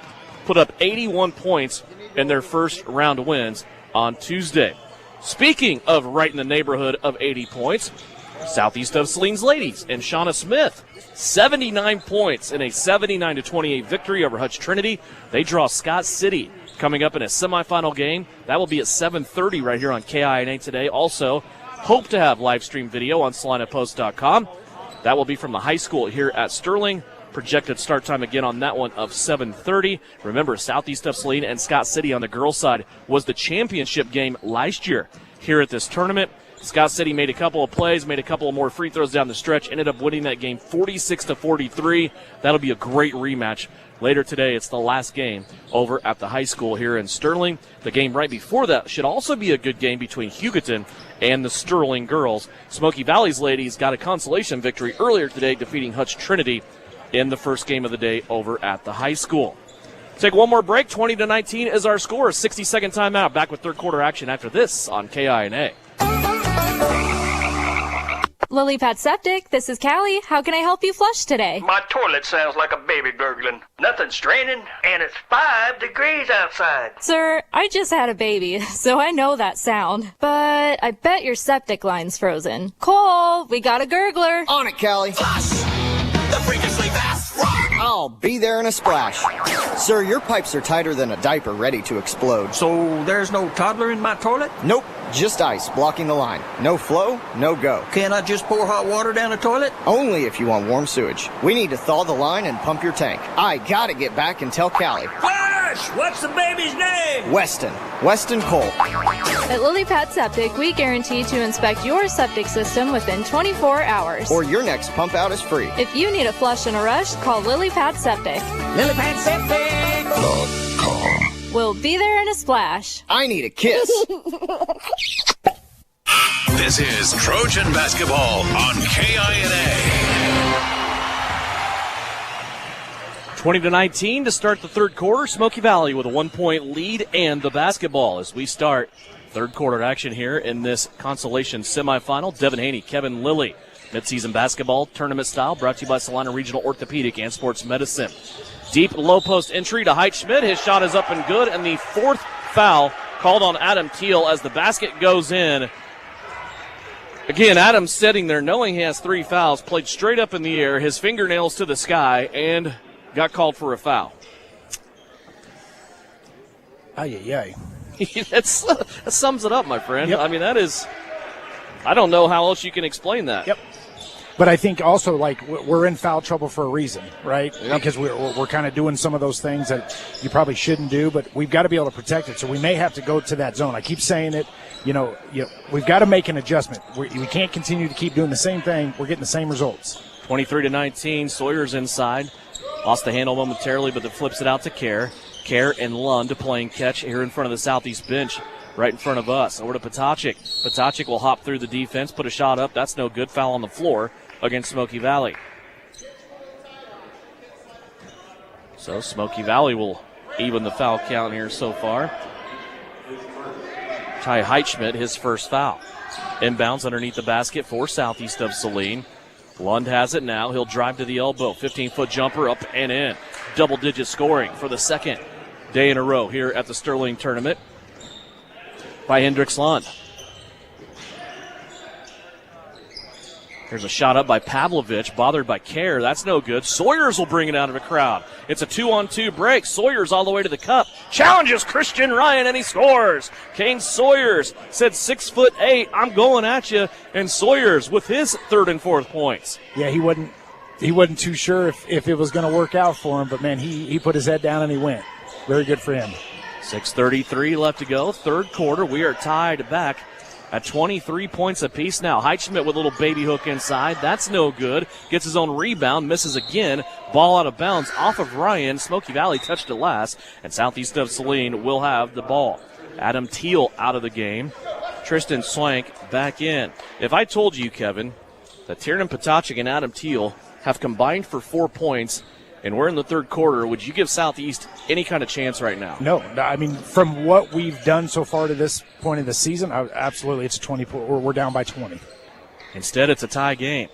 put up 81 points in their first round wins on Tuesday. Speaking of right in the neighborhood of 80 points, Southeast of Saline's ladies and Shauna Smith, 79 points in a 79-28 victory over Hutch Trinity. They draw Scott City coming up in a semifinal game. That will be at 7:30 right here on KINA today. Also, hope to have live stream video on SalinaPost.com. That will be from the high school here at Sterling. Projected start time again on that one of 7:30. Remember, Southeast of Saline and Scott City on the girls' side was the championship game last year here at this tournament. Scott City made a couple of plays, made a couple of more free throws down the stretch, ended up winning that game 46-43. That'll be a great rematch later today. It's the last game over at the high school here in Sterling. The game right before that should also be a good game between Hugoton and the Sterling girls. Smoky Valley's ladies got a consolation victory earlier today, defeating Hutch Trinity in the first game of the day over at the high school. Take one more break. 20-19 is our score. 60-second timeout. Back with third quarter action after this on KINA. Lily Pad Septic, this is Callie. How can I help you flush today? My toilet sounds like a baby gurgling. Nothing's draining, and it's 5 degrees outside. Sir, I just had a baby, so I know that sound. But I bet your septic line's frozen. Cole, we got a gurgler. On it, Callie. Flush the freakishly fast rock. I'll be there in a splash. Sir, your pipes are tighter than a diaper ready to explode. So there's no toddler in my toilet? Nope, just ice blocking the line. No flow, no go. Can't I just pour hot water down the toilet? Only if you want warm sewage. We need to thaw the line and pump your tank. I gotta get back and tell Callie. Flash! What's the baby's name? Weston Cole. At Lily Pad Septic, we guarantee to inspect your septic system within 24 hours. Or your next pump out is free. If you need a flush in a rush, call Lily Pad Septic. Lily Pad Septic.com. We'll be there in a splash. I need a kiss. This is Trojan basketball on KINA. 20-19 to start the third quarter. Smoky Valley with a 1-point lead and the basketball as we start third quarter action here in this consolation semifinal. Devin Haney, Kevin Lilly Midseason basketball tournament style brought to you by Salina Regional Orthopedic and Sports Medicine. Deep low post entry to Heitschmidt. His shot is up and good, and the fourth foul called on Adam Teal as the basket goes in. Again, Adam's sitting there knowing he has 3 fouls, played straight up in the air, his fingernails to the sky, and got called for a foul. Ay. That sums it up, my friend. Yep. I mean, that is, I don't know how else you can explain that. Yep. But I think also, like, we're in foul trouble for a reason, right? Yep. Because we're kind of doing some of those things that you probably shouldn't do, but we've got to be able to protect it. So we may have to go to that zone. I keep saying it. We've got to make an adjustment. We can't continue to keep doing the same thing. We're getting the same results. 23-19, Sawyer's inside. Lost the handle momentarily, but then flips it out to Kerr. Kerr and Lund playing catch here in front of the Southeast bench, right in front of us. Over to Potacek. Potacek will hop through the defense, put a shot up. That's no good. Foul on the floor against Smoky Valley. So Smoky Valley will even the foul count here so far. Ty Heitschmidt, his first foul. Inbounds underneath the basket for Southeast of Saline. Lund has it now. He'll drive to the elbow. 15-foot jumper up and in. Double-digit scoring for the second day in a row here at the Sterling Tournament by Hendricks Lund. There's a shot up by Pavlovich, bothered by Kerr. That's no good. Sawyers will bring it out of the crowd. It's a 2-on-2 break. Sawyers all the way to the cup. Challenges Christian Ryan, and he scores. Kane Sawyers said 6'8", I'm going at you. And Sawyers with his third and fourth points. Yeah, he wasn't too sure if it was going to work out for him, but, man, he put his head down and he went. Very good for him. 6:33 left to go. Third quarter. We are tied back at 23 points apiece now. Heitschmidt with a little baby hook inside. That's no good. Gets his own rebound. Misses again. Ball out of bounds off of Ryan. Smoky Valley touched it last. And Southeast of Saline will have the ball. Adam Teal out of the game. Tristan Swank back in. If I told you, Kevin, that Tiernan Potacek and Adam Teal have combined for 4 points and we're in the third quarter, would you give Southeast any kind of chance right now? No. I mean, from what we've done so far to this point of the season, absolutely, it's 20. We're down by 20. Instead, it's a tie game.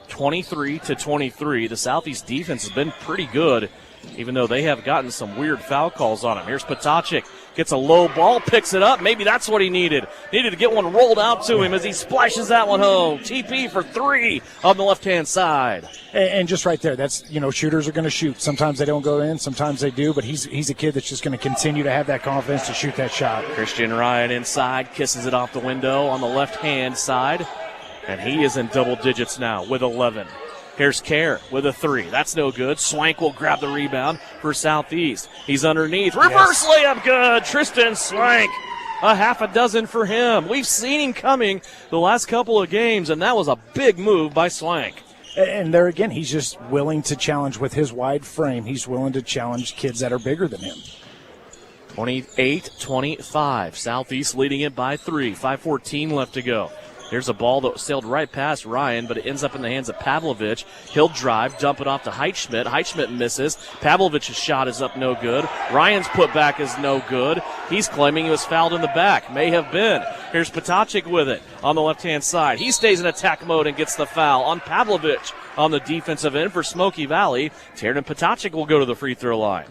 23-23. The Southeast defense has been pretty good, even though they have gotten some weird foul calls on him. Here's Potacek. Gets a low ball, picks it up. Maybe that's what he needed. Needed to get one rolled out to him as he splashes that one home. TP for 3 on the left-hand side. And just right there, that's, shooters are going to shoot. Sometimes they don't go in, sometimes they do, but he's a kid that's just going to continue to have that confidence to shoot that shot. Christian Ryan inside, kisses it off the window on the left-hand side, and he is in double digits now with 11. Here's Kerr with a 3. That's no good. Swank will grab the rebound for Southeast. He's underneath. Reverse layup good. Tristan Swank. A half a dozen for him. We've seen him coming the last couple of games, and that was a big move by Swank. And there again, he's just willing to challenge with his wide frame. He's willing to challenge kids that are bigger than him. 28-25. Southeast leading it by 3. 5:14 left to go. There's a ball that sailed right past Ryan, but it ends up in the hands of Pavlovich. He'll drive, dump it off to Heitschmidt. Heitschmidt misses. Pavlovich's shot is up, no good. Ryan's put back is no good. He's claiming he was fouled in the back. May have been. Here's Potacek with it on the left-hand side. He stays in attack mode and gets the foul on Pavlovich on the defensive end for Smoky Valley. Tiernan Potacek will go to the free throw line.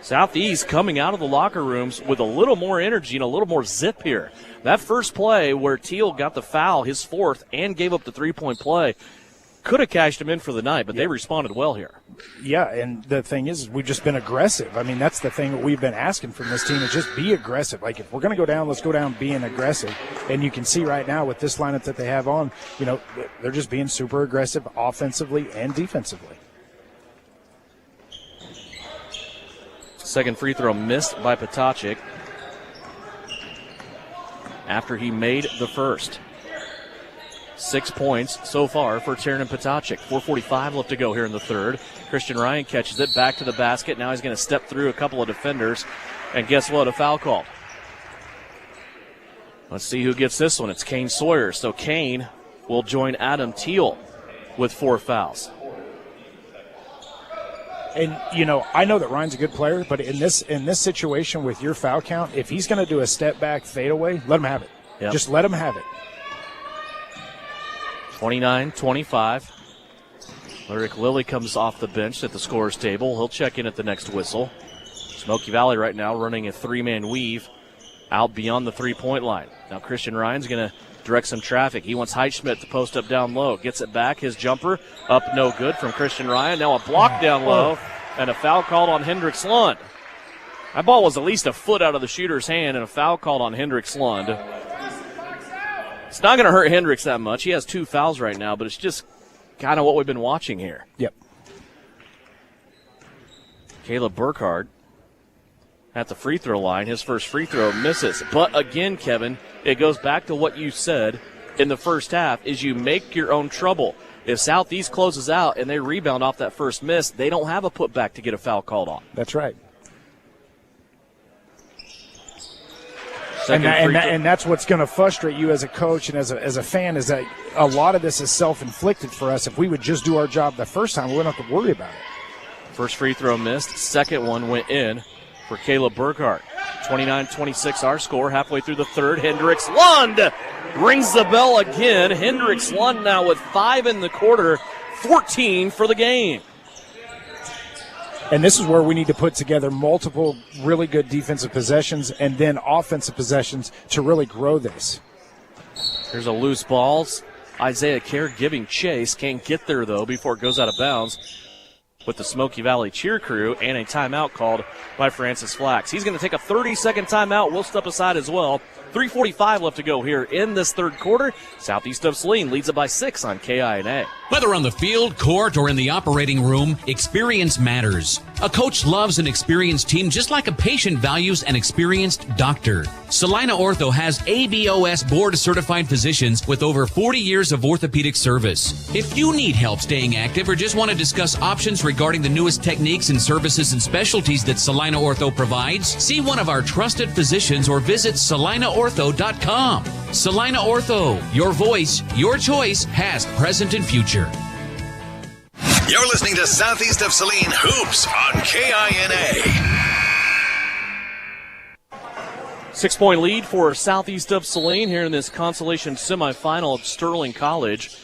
Southeast coming out of the locker rooms with a little more energy and a little more zip here. That first play where Teal got the foul, his fourth, and gave up the three-point play, could have cashed him in for the night, but they responded well here. Yeah, and the thing is, we've just been aggressive. I mean, that's the thing that we've been asking from this team is just be aggressive. Like, if we're going to go down, let's go down being aggressive. And you can see right now with this lineup that they have on, they're just being super aggressive offensively and defensively. Second free throw missed by Potacek after he made the first. 6 points so far for Tiernan Potacek. 4:45 left to go here in the third. Christian Ryan catches it back to the basket. Now he's going to step through a couple of defenders. And guess what? A foul called. Let's see who gets this one. It's Kane Sawyer. So Kane will join Adam Teal with 4 fouls. And, I know that Ryan's a good player, but in this situation with your foul count, if he's going to do a step-back fadeaway, let him have it. Yep. Just let him have it. 29-25. Lyric Lilly comes off the bench at the scorer's table. He'll check in at the next whistle. Smoky Valley right now running a three-man weave out beyond the three-point line. Now Christian Ryan's going to direct some traffic. He wants Heitschmidt to post up down low. Gets it back. His jumper up no good from Christian Ryan. Now a block down low and a foul called on Hendricks Lund. That ball was at least a foot out of the shooter's hand and a foul called on Hendricks Lund. It's not going to hurt Hendricks that much. He has 2 fouls right now, but it's just kind of what we've been watching here. Yep. Caleb Burkhardt at the free throw line. His first free throw misses. But again, Kevin, it goes back to what you said in the first half, is you make your own trouble. If Southeast closes out and they rebound off that first miss, they don't have a putback to get a foul called on. That's right. And that's what's going to frustrate you as a coach and as a fan, is that a lot of this is self-inflicted for us. If we would just do our job the first time, we wouldn't have to worry about it. First free throw missed. Second one went in for Caleb Burkhardt. 29-26 our score. Halfway through the third, Hendricks Lund rings the bell again. Hendricks Lund now with 5 in the quarter, 14 for the game. And this is where we need to put together multiple really good defensive possessions and then offensive possessions to really grow this. Here's a loose ball. Isaiah Kerr giving chase. Can't get there, though, before it goes out of bounds with the Smoky Valley cheer crew, and a timeout called by Francis Flax. He's going to take a 30-second timeout. We'll step aside as well. 3:45 left to go here in this third quarter. Southeast of Saline leads it by 6 on KINA. Whether on the field, court, or in the operating room, experience matters. A coach loves an experienced team just like a patient values an experienced doctor. Salina Ortho has ABOS board-certified physicians with over 40 years of orthopedic service. If you need help staying active or just want to discuss options regarding the newest techniques and services and specialties that Salina Ortho provides, see one of our trusted physicians or visit salinaortho.com. Salina Ortho, your voice, your choice, past, present, and future. You're listening to Southeast of Saline Hoops on KINA. 6-point lead for Southeast of Saline here in this consolation semifinal at Sterling College.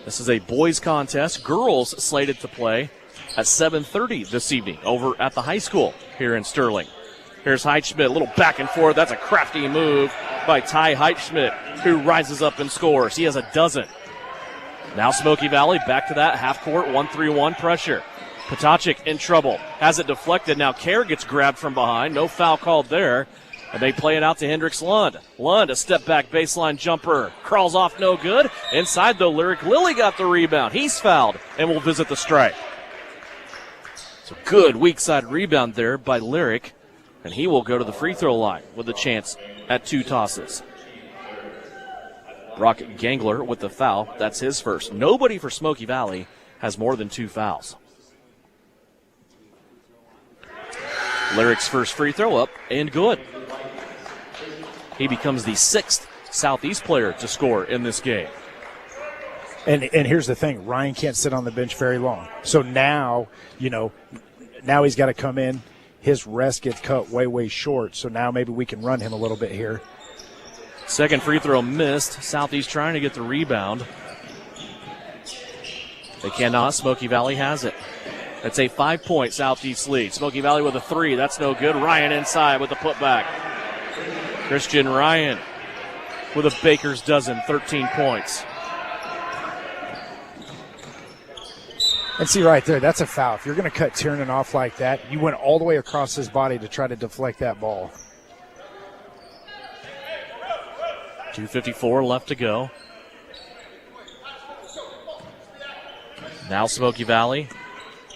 This is a boys contest. Girls slated to play at 7:30 this evening over at the high school here in Sterling. Here's Heitschmidt, a little back and forth. That's a crafty move by Ty Heitschmidt, who rises up and scores. He has a dozen. Now Smoky Valley back to that half-court 1-3-1 pressure. Potacik in trouble. Has it deflected. Now Kerr gets grabbed from behind. No foul called there. And they play it out to Hendricks Lund. Lund, a step-back baseline jumper. Crawls off no good. Inside, though, Lyric Lilly got the rebound. He's fouled and will visit the stripe. So good weak side rebound there by Lyric. And he will go to the free throw line with a chance at 2 tosses. Brock Gangler with the foul. That's his first. Nobody for Smoky Valley has more than 2 fouls. Lyric's first free throw up and good. He becomes the 6th Southeast player to score in this game. And here's the thing. Ryan can't sit on the bench very long. So now, now he's got to come in. His rest gets cut way, way short. So now maybe we can run him a little bit here. Second free throw missed. Southeast trying to get the rebound. They cannot. Smoky Valley has it. That's a 5-point Southeast lead. Smoky Valley with a 3. That's no good. Ryan inside with the putback. Christian Ryan with a baker's dozen, 13 points. And see right there, that's a foul. If you're going to cut Tiernan off like that, you went all the way across his body to try to deflect that ball. 2:54 left to go. Now Smoky Valley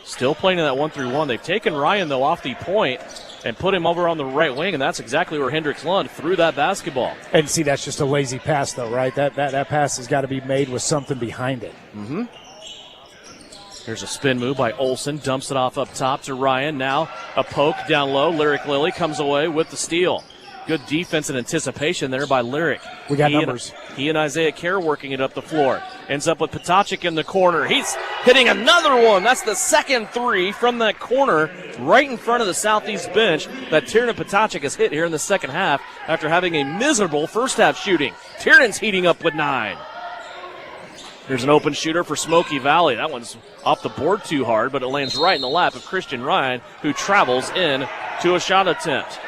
still playing in that 1-3-1. They've taken Ryan, though, off the point and put him over on the right wing, and that's exactly where Hendricks Lund threw that basketball. And see, that's just a lazy pass, though, right? That pass has got to be made with something behind it. Mm-hmm. Here's a spin move by Olsen. Dumps it off up top to Ryan. Now a poke down low. Lyric Lilly comes away with the steal. Good defense and anticipation there by Lyric. We got numbers. He and Isaiah Kerr working it up the floor. Ends up with Potacik in the corner. He's hitting another one. That's the second 3 from that corner right in front of the Southeast bench that Tiernan Potacik has hit here in the second half after having a miserable first half shooting. Tiernan's heating up with 9. Here's an open shooter for Smoky Valley. That one's off the board too hard, but it lands right in the lap of Christian Ryan, who travels in to a shot attempt.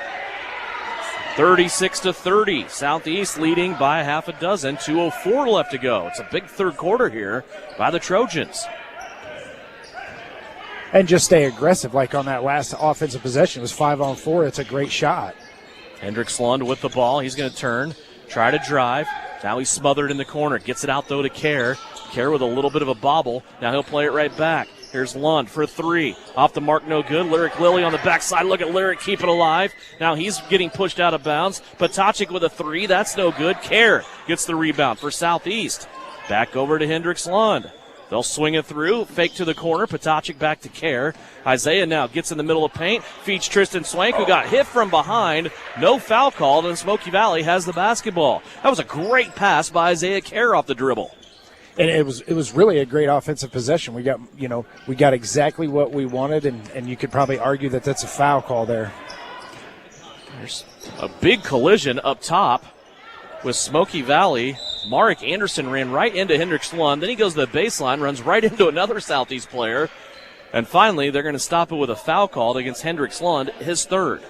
36-30. Southeast leading by half a dozen. 2:04 left to go. It's a big third quarter here by the Trojans. And just stay aggressive. Like on that last offensive possession, it was 5-on-4. It's a great shot. Hendricks Lund with the ball. He's going to turn, try to drive. Now he's smothered in the corner. Gets it out, though, to Kerr. Kerr with a little bit of a bobble. Now he'll play it right back. Here's Lund for three. Off the mark, no good. Lyric Lilly on the backside. Look at Lyric, keep it alive. Now he's getting pushed out of bounds. Potacek with a three. That's no good. Kerr gets the rebound for Southeast. Back over to Hendricks Lund. They'll swing it through. Fake to the corner. Potacek back to Kerr. Isaiah now gets in the middle of paint. Feeds Tristan Swank, who got hit from behind. No foul called, and Smoky Valley has the basketball. That was a great pass by Isaiah Kerr off the dribble. And it was really a great offensive possession. We got exactly what we wanted, and you could probably argue that that's a foul call there. There's a big collision up top with Smoky Valley. Marek Anderson ran right into Hendricks Lund. Then he goes to the baseline, runs right into another Southeast player. And finally, they're going to stop it with a foul called against Hendricks Lund, his third.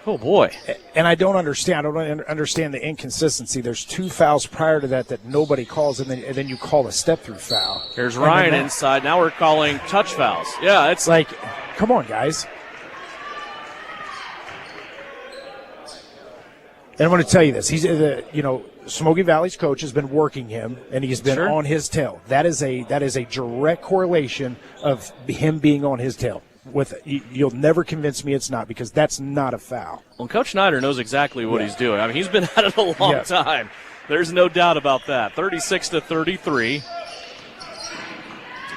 Oh, boy. And I don't understand the inconsistency. There's two fouls prior to that nobody calls, and then you call a step-through foul. Here's Ryan inside. Now we're calling touch fouls. Yeah, it's like, come on, guys. And I'm going to tell you this. He's, Smoky Valley's coach has been working him, and he's been on his tail. That is a direct correlation of him being on his tail. You'll never convince me it's not, because that's not a foul. Well, Coach Snyder knows exactly what he's doing. I mean, he's been at it a long time. There's no doubt about that. 36-33.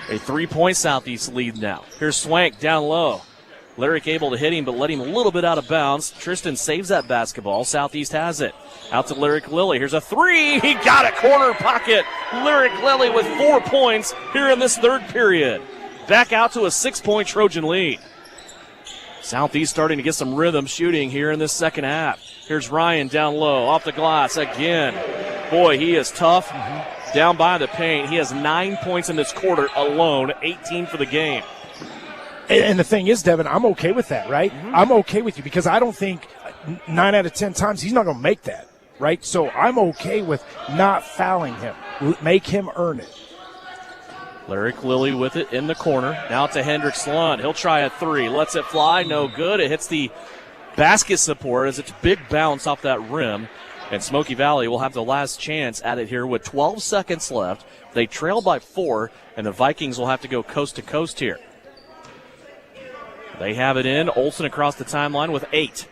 A 3-point Southeast lead now. Here's Swank down low. Lyric able to hit him, but let him a little bit out of bounds. Tristan saves that basketball. Southeast has it. Out to Lyric Lilly. Here's a three. He got it. Corner pocket. Lyric Lilly with 4 points here in this third period. Back out to a 6-point Trojan lead. Southeast starting to get some rhythm shooting here in this second half. Here's Ryan down low. Off the glass again. Boy, he is tough. Down by the paint. He has 9 points in this quarter alone. 18 for the game. And the thing is, Devin, I'm okay with that, right? Mm-hmm. I'm okay with you, because I don't think 9 out of 10 times he's not going to make that, right? So I'm okay with not fouling him. Make him earn it. Lyric Lilly with it in the corner. Now to Hendricks Lund. He'll try a three. Lets it fly. No good. It hits the basket support as it's a big bounce off that rim. And Smoky Valley will have the last chance at it here with 12 seconds left. They trail by 4, and the Vikings will have to go coast to coast here. They have it in. Olsen across the timeline with 8.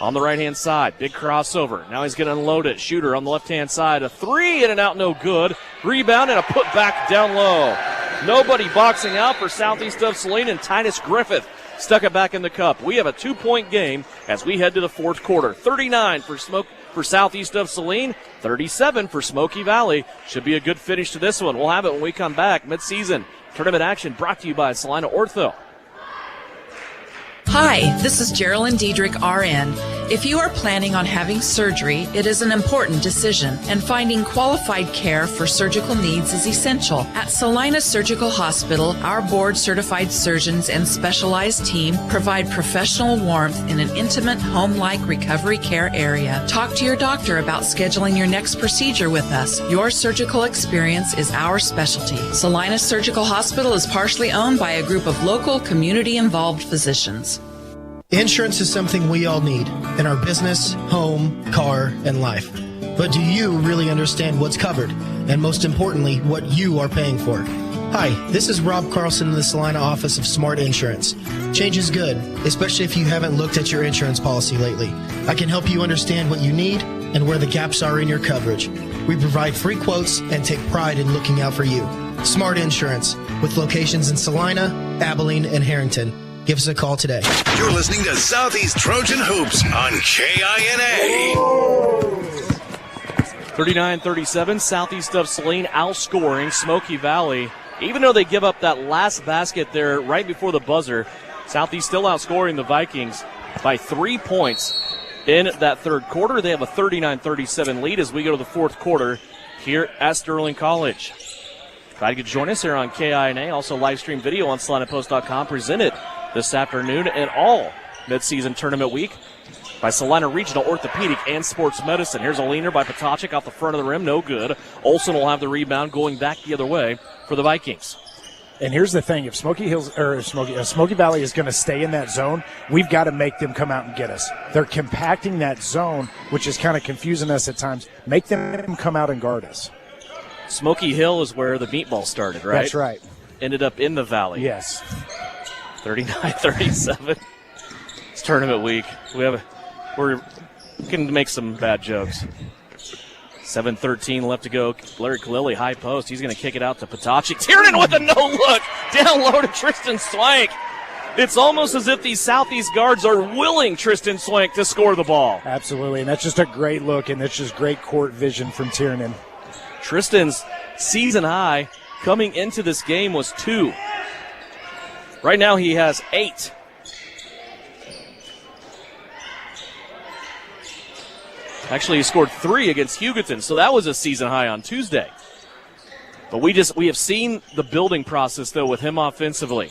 On the right-hand side, big crossover. Now he's going to unload it. Shooter on the left-hand side. A three, in and out, no good. Rebound and a putback down low. Nobody boxing out for Southeast of Saline, and Titus Griffith stuck it back in the cup. We have a 2-point game as we head to the fourth quarter. 39 for Southeast of Saline, 37 for Smoky Valley. Should be a good finish to this one. We'll have it when we come back. Mid-season tournament action brought to you by Salina Ortho. Hi, this is Geraldine Diedrich, RN. If you are planning on having surgery, it is an important decision, and finding qualified care for surgical needs is essential. At Salina Surgical Hospital, our board-certified surgeons and specialized team provide professional warmth in an intimate, home-like recovery care area. Talk to your doctor about scheduling your next procedure with us. Your surgical experience is our specialty. Salina Surgical Hospital is partially owned by a group of local, community-involved physicians. Insurance is something we all need in our business, home, car, and life. But do you really understand what's covered? And most importantly, what you are paying for? Hi, this is Rob Carlson in the Salina office of Smart Insurance. Change is good, especially if you haven't looked at your insurance policy lately. I can help you understand what you need and where the gaps are in your coverage. We provide free quotes and take pride in looking out for you. Smart Insurance, with locations in Salina, Abilene, and Harrington. Give us a call today. You're listening to Southeast Trojan Hoops on KINA. 39-37, Southeast of Saline outscoring Smoky Valley. Even though they give up that last basket there right before the buzzer, Southeast still outscoring the Vikings by 3 points in that third quarter. They have a 39-37 lead as we go to the fourth quarter. here at Sterling College. Glad you could join us here on KINA. Also live stream video on SalinaPost.com, presented this afternoon and all midseason tournament week by Salina Regional Orthopedic and Sports Medicine. Here's a leaner by Potocik off the front of the rim. No good. Olsen will have the rebound going back the other way for the Vikings. And here's the thing, if Smoky Valley is going to stay in that zone, we've got to make them come out and get us. They're compacting that zone, which is kind of confusing us at times. Make them come out and guard us. Smoky Hill is where the meatball started, right? That's right. Ended up in the valley. Yes. 39-37. It's tournament week. We're going to make some bad jokes. 7:13 left to go. Larry Kalili, high post. He's going to kick it out to Potocik. Tiernan with a no-look. Down low to Tristan Swank. It's almost as if these Southeast guards are willing Tristan Swank to score the ball. Absolutely, and that's just a great look, and that's just great court vision from Tiernan. Tristan's season high coming into this game was 2. Right now he has 8. Actually, he scored 3 against Hugoton, so that was a season high on Tuesday. But we have seen the building process, though, with him offensively.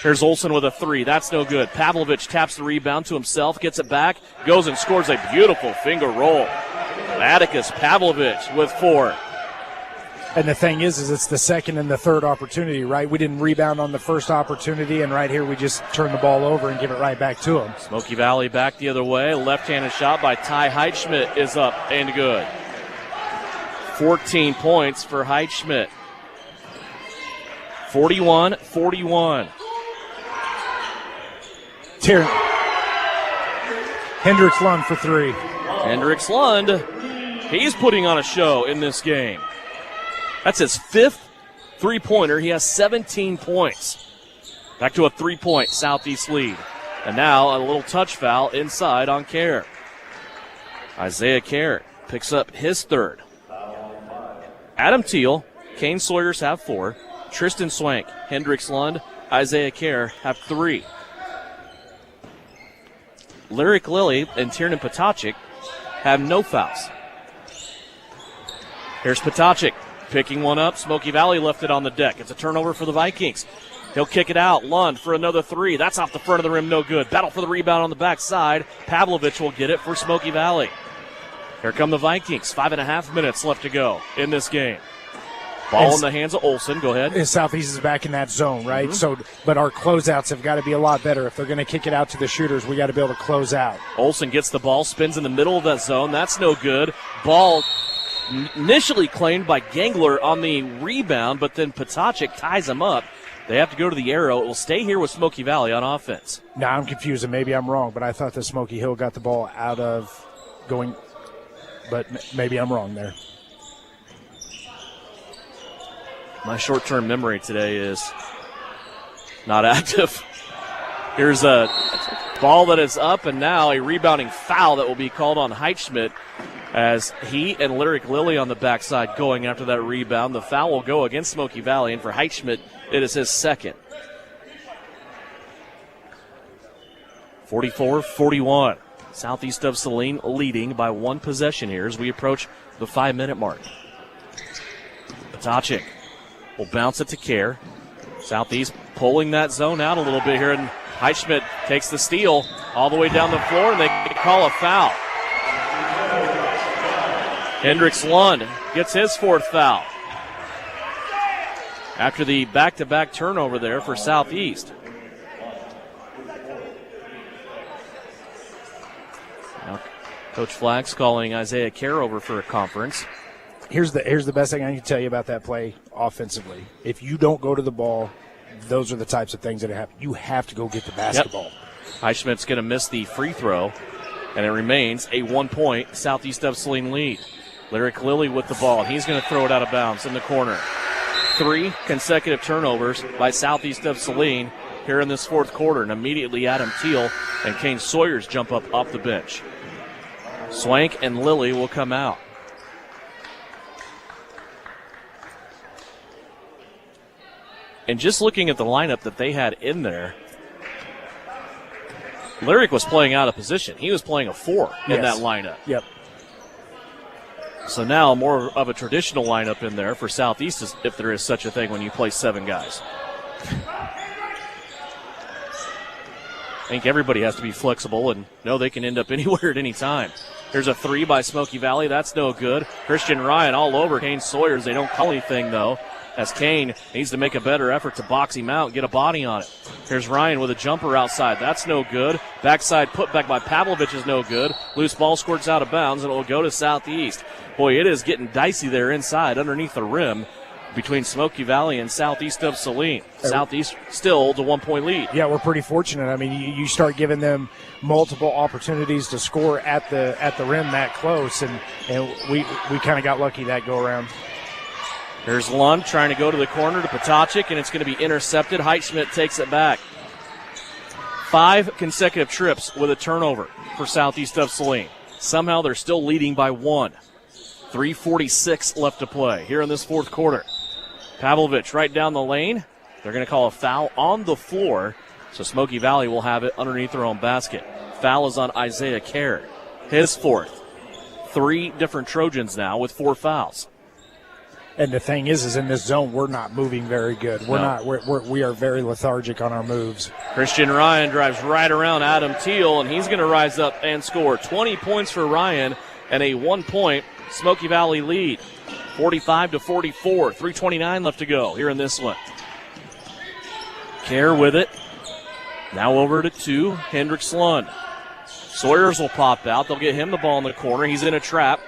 Here's Olsen with a 3. That's no good. Pavlovich taps the rebound to himself, gets it back, goes and scores a beautiful finger roll. Atticus Pavlovich with 4. And the thing is it's the second and the third opportunity, right? We didn't rebound on the first opportunity, and right here we just turn the ball over and give it right back to him. Smoky Valley back the other way. Left-handed shot by Ty Heidschmidt is up and good. 14 points for Heidschmidt. 41-41. Hendricks Lund for 3. Hendricks Lund, he's putting on a show in this game. That's his 5th three-pointer. He has 17 points. Back to a 3-point Southeast lead. And now a little touch foul inside on Kerr. Isaiah Kerr picks up his 3rd. Adam Teal, Kane Sawyers have 4. Tristan Swank, Hendricks Lund, Isaiah Kerr have 3. Lyric Lilly and Tiernan Potocik have no fouls. Here's Potocik. Picking one up. Smoky Valley left it on the deck. It's a turnover for the Vikings. He'll kick it out. Lund for another 3. That's off the front of the rim. No good. Battle for the rebound on the backside. Pavlovich will get it for Smoky Valley. Here come the Vikings. 5.5 minutes left to go in this game. Ball in the hands of Olsen. Go ahead. Southeast is back in that zone, right? But our closeouts have got to be a lot better. If they're going to kick it out to the shooters, we got to be able to close out. Olsen gets the ball, spins in the middle of that zone. That's no good. Ball initially claimed by Gangler on the rebound, but then Potocik ties him up. They have to go to the arrow. It will stay here with Smoky Valley on offense. Now I'm confused, and maybe I'm wrong, but I thought that Smoky Hill got the ball out of going, but maybe I'm wrong there. My short-term memory today is not active. Here's a ball that is up, and now a rebounding foul that will be called on Heidschmidt as he and Lyric Lilly on the backside going after that rebound. The foul will go against Smoky Valley, and for Heidschmidt, it is his 2nd. 44-41. Southeast of Saline leading by 1 possession here as we approach the 5-minute mark. Potocik will bounce it to Kerr. Southeast pulling that zone out a little bit here, and Heidschmidt takes the steal all the way down the floor, and they call a foul. Hendricks Lund gets his 4th foul after the back-to-back turnover there for Southeast. Now Coach Flax calling Isaiah Kerr over for a conference. Here's the best thing I can tell you about that play offensively. If you don't go to the ball, those are the types of things that happen. You have to go get the basketball. Yep. Heidschmidt's going to miss the free throw, and it remains a 1-point Southeast of Saline lead. Lyric Lilly with the ball. He's going to throw it out of bounds in the corner. 3 consecutive turnovers by Southeast of Saline here in this 4th quarter, and immediately Adam Teal and Kane Sawyers jump up off the bench. Swank and Lilly will come out. And just looking at the lineup that they had in there, Lyric was playing out of position. He was playing a 4 in that lineup. Yep. So now more of a traditional lineup in there for Southeast, if there is such a thing when you play 7 guys. I think everybody has to be flexible and know they can end up anywhere at any time. There's a 3 by Smoky Valley. That's no good. Christian Ryan all over Kane Sawyers. They don't call anything, though, as Kane needs to make a better effort to box him out and get a body on it. Here's Ryan with a jumper outside. That's no good. Backside putback by Pavlovich is no good. Loose ball squirts out of bounds, and it will go to Southeast. Boy, it is getting dicey there inside underneath the rim between Smoky Valley and Southeast of Saline. Southeast still holds a 1-point lead. Yeah, we're pretty fortunate. I mean, you start giving them multiple opportunities to score at the rim that close, and we kind of got lucky that go around. There's Lund trying to go to the corner to Potacek, and it's going to be intercepted. Heitschmidt takes it back. 5 consecutive trips with a turnover for Southeast of Saline. Somehow they're still leading by 1. 3:46 left to play here in this fourth quarter. Pavlovich right down the lane. They're going to call a foul on the floor, so Smoky Valley will have it underneath their own basket. Foul is on Isaiah Kerr, his 4th. 3 different Trojans now with 4 fouls. And the thing is in this zone, we're not moving very good. We are very lethargic on our moves. Christian Ryan drives right around Adam Teal, and he's going to rise up and score. 20 points for Ryan and a 1-point Smoky Valley lead. 45-44, 3:29 left to go here in this one. Kerr with it. Now over to 2, Hendricks Lund. Sawyers will pop out. They'll get him the ball in the corner. He's in a trap.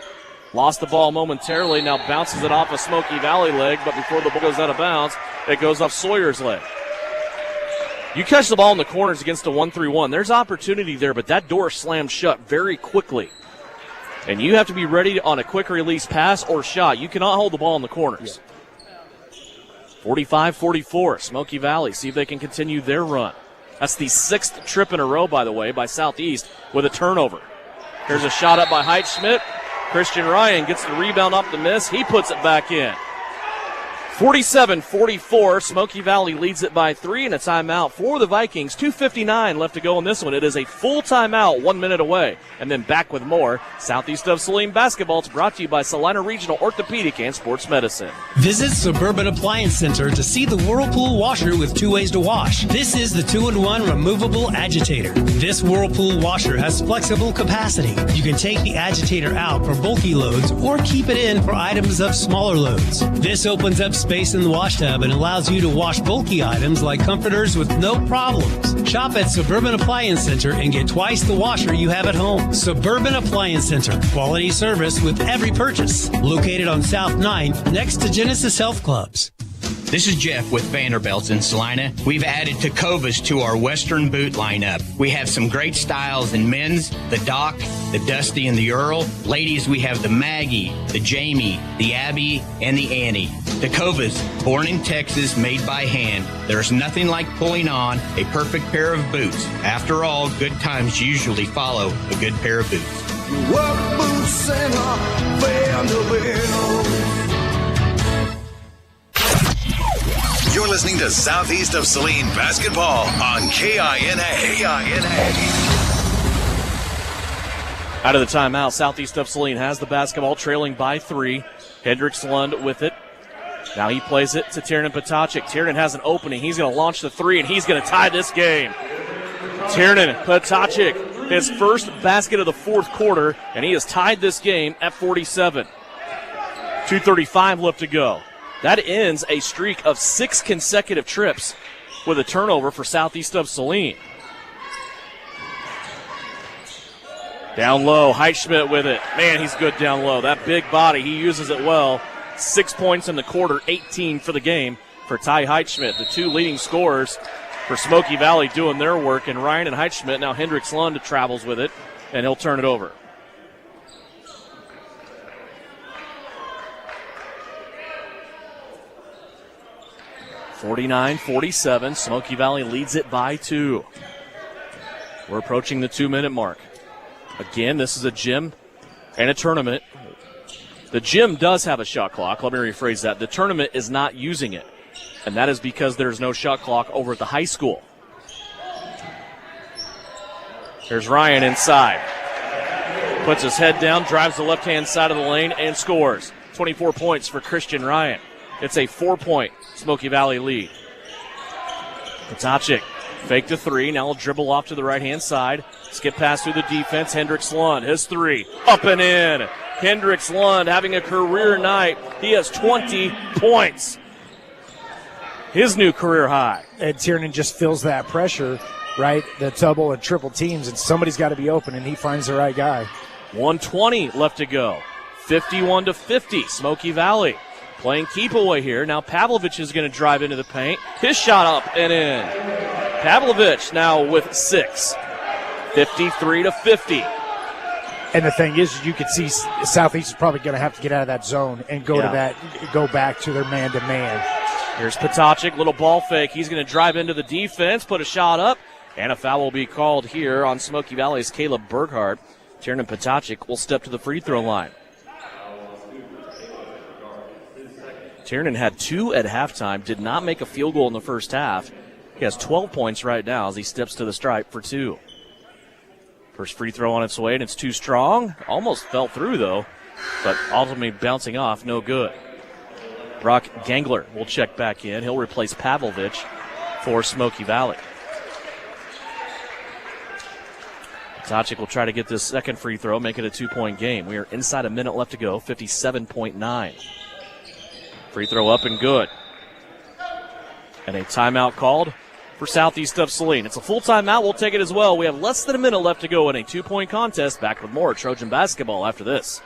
Lost the ball momentarily. Now bounces it off a Smoky Valley leg, but before the ball goes out of bounds, it goes off Sawyer's leg. You catch the ball in the corners against a 1-3-1. There's opportunity there, but that door slammed shut very quickly. And you have to be ready on a quick release pass or shot. You cannot hold the ball in the corners. 45-44, Smoky Valley. See if they can continue their run. That's the 6th trip in a row, by the way, by Southeast with a turnover. Here's a shot up by Heitschmidt. Christian Ryan gets the rebound off the miss. He puts it back in. 47-44, Smoky Valley leads it by 3 and a timeout for the Vikings. 2:59 left to go in this one. It is a full timeout, 1 minute away. And then back with more. Southeast of Saline basketball. It's brought to you by Salina Regional Orthopedic and Sports Medicine. Visit Suburban Appliance Center to see the Whirlpool washer with 2 ways to wash. This is the 2-in-1 removable agitator. This Whirlpool washer has flexible capacity. You can take the agitator out for bulky loads or keep it in for items of smaller loads. This opens up space in the wash tub and allows you to wash bulky items like comforters with no problems. Shop at Suburban Appliance Center and get twice the washer you have at home. Suburban Appliance Center. Quality service with every purchase. Located on South 9th next to Genesis Health Clubs. This is Jeff with Vanderbilts in Salina. We've added Tacovas to our Western boot lineup. We have some great styles in men's, the Doc, the Dusty, and the Earl. Ladies, we have the Maggie, the Jamie, the Abby, and the Annie. Tacovas, born in Texas, made by hand. There's nothing like pulling on a perfect pair of boots. After all, good times usually follow a good pair of boots. Work boots and Vanderbilts. You're listening to Southeast of Saline basketball on KINA. Out of the timeout, Southeast of Saline has the basketball, trailing by 3. Hendricks Lund with it. Now he plays it to Tiernan Potacek. Tiernan has an opening. He's going to launch the 3, and he's going to tie this game. Tiernan Potacek, his first basket of the fourth quarter, and he has tied this game at 47. 2:35 left to go. That ends a streak of 6 consecutive trips with a turnover for Southeast of Saline. Down low, Heitschmidt with it. Man, he's good down low. That big body, he uses it well. 6 points in the quarter, 18 for the game for Ty Heitschmidt. The 2 leading scorers for Smoky Valley doing their work, and Ryan and Heitschmidt. Now Hendricks Lund travels with it, and he'll turn it over. (49-47). Smoky Valley leads it by 2. We're approaching the 2-minute mark. Again, this is a gym and a tournament. The gym does have a shot clock. Let me rephrase that. The tournament is not using it, and that is because there's no shot clock over at the high school. There's Ryan inside. Puts his head down, drives the left-hand side of the lane, and scores. 24 points for Christian Ryan. It's a 4-point Smoky Valley lead. Patacic fake the three. Now he'll dribble off to the right-hand side. Skip pass through the defense. Hendricks Lund, his three. Up and in. Hendricks Lund having a career night. He has 20 points. His new career high. And Tiernan just feels that pressure, right? The double and triple teams, and somebody's got to be open, and he finds the right guy. 1:20 left to go. 51-50, Smoky Valley. Playing keep away here. Now Pavlovich is going to drive into the paint. His shot up and in. Pavlovich now with 6. 53-50. And the thing is, you could see Southeast is probably going to have to get out of that zone and go back to their man-to-man. Here's Patacic, little ball fake. He's going to drive into the defense, put a shot up, and a foul will be called here on Smoky Valley's Caleb Berghardt. Tiernan Patacic will step to the free throw line. Tiernan had 2 at halftime, did not make a field goal in the first half. He has 12 points right now as he steps to the stripe for 2. First free throw on its way, and it's too strong. Almost fell through, though, but ultimately bouncing off, no good. Brock Gangler will check back in. He'll replace Pavlovich for Smoky Valley. Patacic will try to get this second free throw, make it a 2-point game. We are inside a minute left to go, 57.9. Free throw up and good. And a timeout called for Southeast of Saline. It's a full timeout. We'll take it as well. We have less than a minute left to go in a 2-point contest. Back with more Trojan basketball after this.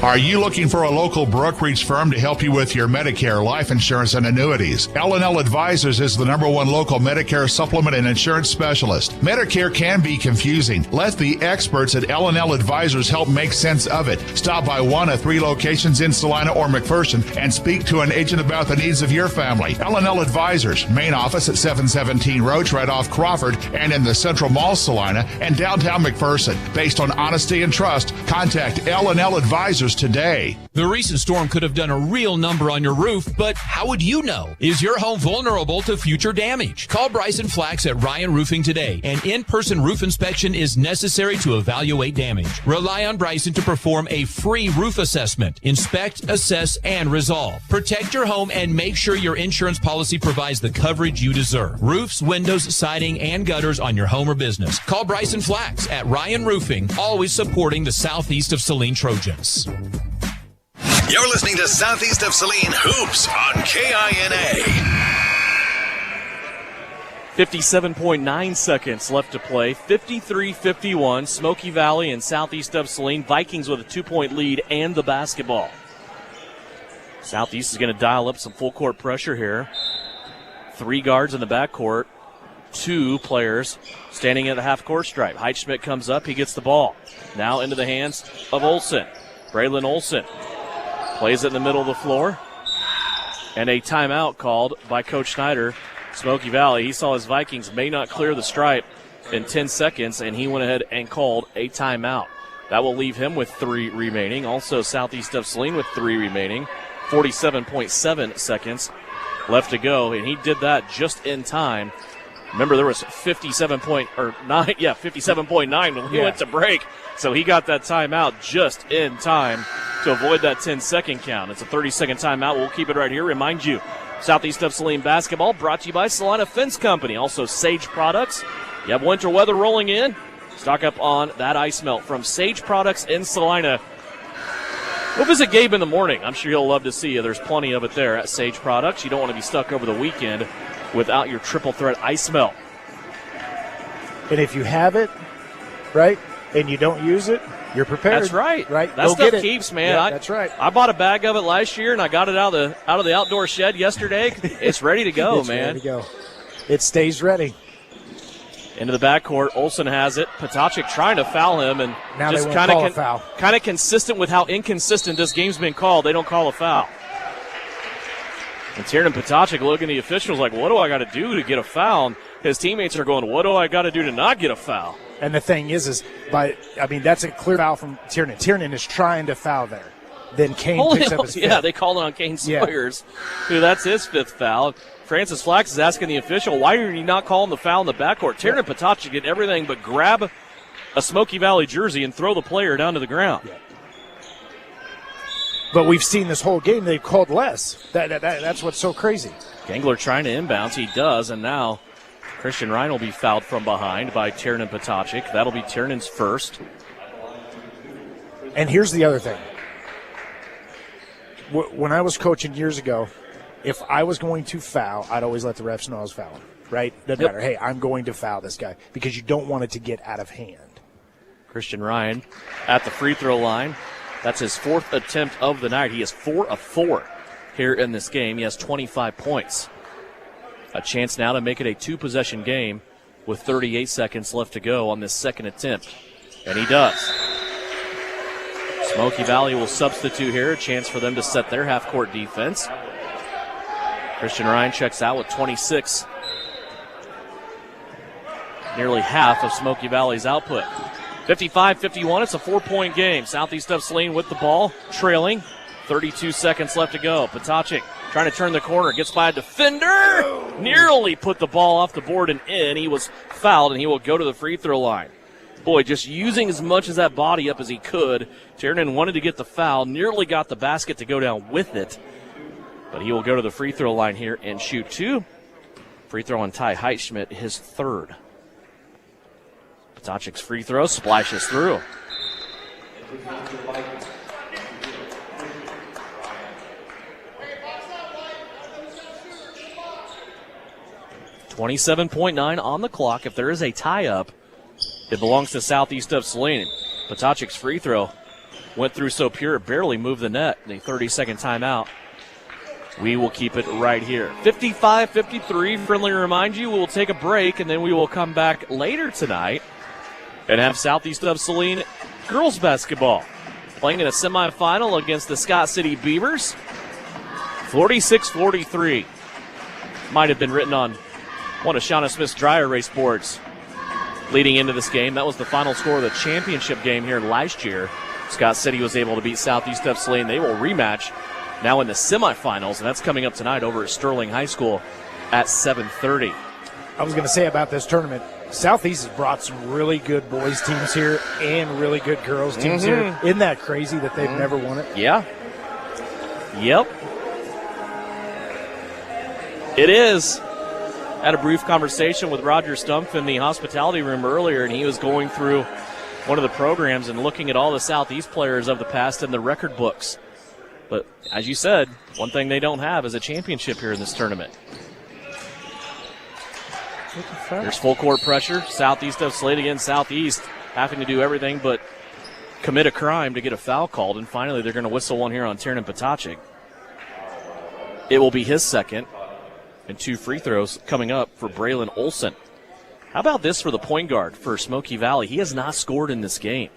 Are you looking for a local brokerage firm to help you with your Medicare, life insurance, and annuities? L&L Advisors is the #1 local Medicare supplement and insurance specialist. Medicare can be confusing. Let the experts at L&L Advisors help make sense of it. Stop by one of 3 locations in Salina or McPherson and speak to an agent about the needs of your family. L&L Advisors, main office at 717 Roach, right off Crawford, and in the Central Mall Salina and downtown McPherson. Based on honesty and trust, contact L&L Advisors today. The recent storm could have done a real number on your roof, but how would you know? Is your home vulnerable to future damage? Call Bryson Flax at Ryan Roofing today. An in-person roof inspection is necessary to evaluate damage. Rely on Bryson to perform a free roof assessment. Inspect, assess, and resolve. Protect your home and make sure your insurance policy provides the coverage you deserve. Roofs, windows, siding, and gutters on your home or business. Call Bryson Flax at Ryan Roofing, always supporting the Southeast of Saline Trojans. You're listening to Southeast of Saline Hoops on KINA. 57.9 seconds left to play. 53-51. Smoky Valley and Southeast of Saline. Vikings with a 2-point lead and the basketball. Southeast is going to dial up some full court pressure here. 3 guards in the backcourt. 2 players standing at the half-court stripe. Heitschmidt comes up. He gets the ball. Now into the hands of Olsen. Braylon Olsen plays it in the middle of the floor. And a timeout called by Coach Schneider. Smoky Valley, he saw his Vikings may not clear the stripe in 10 seconds, and he went ahead and called a timeout. That will leave him with 3 remaining. Also Southeast of Saline with 3 remaining. 47.7 seconds left to go, and he did that just in time. Remember, there was 57.9 when we went to break, so he got that timeout just in time to avoid that 10-second count. It's a 30-second timeout. We'll keep it right here. Remind you, Southeast of Saline basketball brought to you by Salina Fence Company, also Sage Products. You have winter weather rolling in. Stock up on that ice melt from Sage Products in Salina. We'll visit Gabe in the morning. I'm sure he'll love to see you. There's plenty of it there at Sage Products. You don't want to be stuck over the weekend without your triple threat ice melt. And if you have it, right, and you don't use it, you're prepared. That's right. Right. That stuff keeps, man. Yeah, that's right. I bought a bag of it last year, and I got it out of the outdoor shed yesterday. It's ready to go, it's man. Ready to go. It stays ready. Into the backcourt, Olsen has it. Patacic trying to foul him, and now just kind of consistent with how inconsistent this game's been called. They don't call a foul. And Tiernan Patacic looking at the officials like, what do I got to do to get a foul? His teammates are going, what do I got to do to not get a foul? And the thing is that's a clear foul from Tiernan. Tiernan is trying to foul there. Then Kane picks up his fifth. Yeah, they called it on Kane Sawyers. Who that's his 5th foul. Francis Flax is asking the official, why are you not calling the foul in the backcourt? Tiernan Patacic did everything but grab a Smoky Valley jersey and throw the player down to the ground. Yeah. But we've seen this whole game, they've called less. That's what's so crazy. Gangler trying to inbounds. He does, and now Christian Ryan will be fouled from behind by Tiernan Potocik. That'll be Tiernan's first. And here's the other thing. When I was coaching years ago, if I was going to foul, I'd always let the refs know I was fouling, right? Doesn't matter. Hey, I'm going to foul this guy because you don't want it to get out of hand. Christian Ryan at the free throw line. That's his 4th attempt of the night. He is 4 of 4 here in this game. He has 25 points. A chance now to make it a 2-possession game with 38 seconds left to go on this second attempt. And he does. Smoky Valley will substitute here. A chance for them to set their half-court defense. Christian Ryan checks out with 26. Nearly half of Smoky Valley's output. 55-51, it's a 4-point game. Southeast of Saline with the ball, trailing. 32 seconds left to go. Potocik trying to turn the corner, gets by a defender. Nearly put the ball off the board and in. He was fouled, and he will go to the free throw line. Boy, just using as much of that body up as he could. Tiernan wanted to get the foul, nearly got the basket to go down with it. But he will go to the free throw line here and shoot 2. Free throw on Ty Heitschmidt, his 3rd. Potocik's free throw splashes through. .9 on the clock. If there is a tie-up, it belongs to Southeast of Saline. Potocik's free throw went through so pure it barely moved the net. The 30-second timeout. We will keep it right here. 55-53. Friendly remind you, we will take a break, and then we will come back later tonight and have Southeast of Saline girls basketball playing in a semifinal against the Scott City Beavers. 46-43. Might have been written on one of Shauna Smith's dry erase boards leading into this game. That was the final score of the championship game here last year. Scott City was able to beat Southeast of Saline. They will rematch now in the semifinals, and that's coming up tonight over at Sterling High School at 7:30. I was going to say about this tournament, Southeast has brought some really good boys teams here and really good girls teams here. Isn't that crazy that they've never won it? Yeah. Yep. It is. Had a brief conversation with Roger Stumpf in the hospitality room earlier, and he was going through one of the programs and looking at all the Southeast players of the past in the record books. But as you said, one thing they don't have is a championship here in this tournament. There's full court pressure. Southeast of Slade against Southeast having to do everything but commit a crime to get a foul called. And finally, they're going to whistle one here on Tiernan Potocik. It will be his second. And 2 free throws coming up for Braylon Olson. How about this for the point guard for Smoky Valley? He has not scored in this game.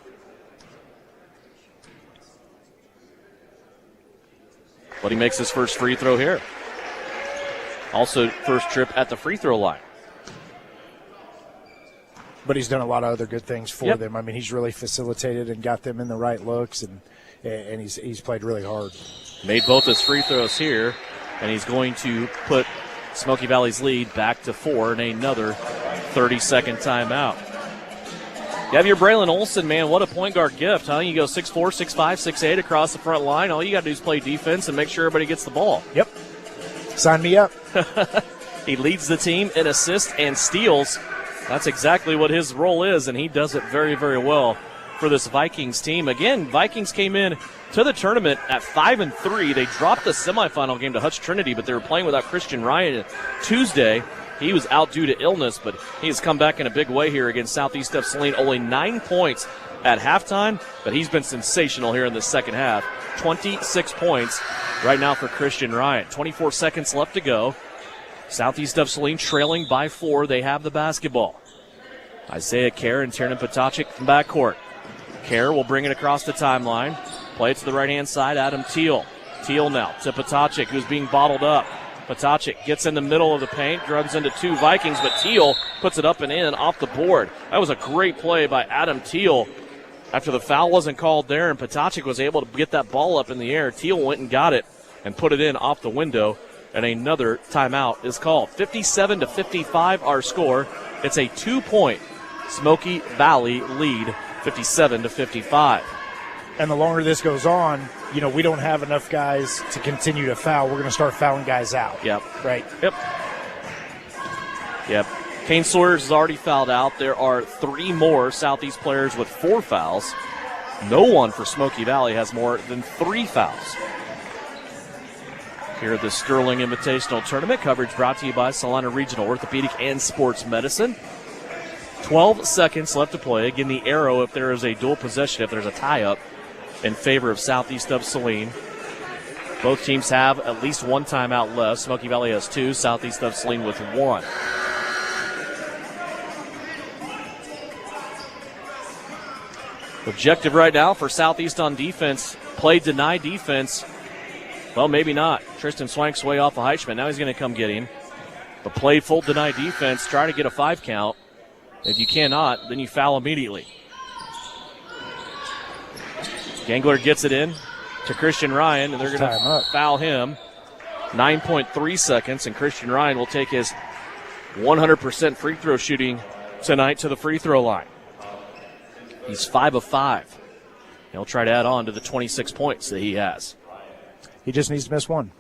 But he makes his first free throw here. Also, first trip at the free throw line. But he's done a lot of other good things for them. I mean, he's really facilitated and got them in the right looks, and he's played really hard. Made both his free throws here, and he's going to put Smoky Valley's lead back to 4 in another 30-second timeout. You have your Braylon Olson, man. What a point guard gift, huh? You go 6'4", 6'5", 6'8" across the front line. All you got to do is play defense and make sure everybody gets the ball. Yep. Sign me up. He leads the team in assists and steals. That's exactly what his role is, and he does it very, very well for this Vikings team. Again, Vikings came in to the tournament at 5-3. They dropped the semifinal game to Hutch Trinity, but they were playing without Christian Ryan Tuesday. He was out due to illness, but he has come back in a big way here against Southeast of Saline. Only 9 points at halftime, but he's been sensational here in the second half. 26 points right now for Christian Ryan. 24 seconds left to go. Southeast of Saline trailing by 4. They have the basketball. Isaiah Kerr and Tiernan Potocik from backcourt. Kerr will bring it across the timeline. Play it to the right-hand side, Adam Teal. Teal now to Potocik, who's being bottled up. Potocik gets in the middle of the paint, runs into 2 Vikings, but Teal puts it up and in off the board. That was a great play by Adam Teal. After the foul wasn't called there and Potocik was able to get that ball up in the air, Teal went and got it and put it in off the window, and another timeout is called. 57-55 our score. It's a 2-point Smoky Valley lead 57-55. And the longer this goes on, we don't have enough guys to continue to foul. We're going to start fouling guys out. Yep. Right? Yep. Kane Sawyers is already fouled out. There are 3 more Southeast players with 4 fouls. No one for Smoky Valley has more than 3 fouls. Here at the Sterling Invitational Tournament, coverage brought to you by Salina Regional Orthopedic and Sports Medicine. 12 seconds left to play. Again, the arrow if there is a dual possession, if there's a tie-up in favor of Southeast of Saline. Both teams have at least 1 timeout left. Smoky Valley has 2, Southeast of Saline with 1. Objective right now for Southeast on defense, play deny defense. Well, maybe not. Tristan Swank's way off of Heichman. Now he's going to come get him. But play full deny defense, try to get a 5 count. If you cannot, then you foul immediately. Gangler gets it in to Christian Ryan, and they're going to foul him. 9.3 seconds, and Christian Ryan will take his 100% free throw shooting tonight to the free throw line. He's 5 of 5. He'll try to add on to the 26 points that he has. He just needs to miss 1.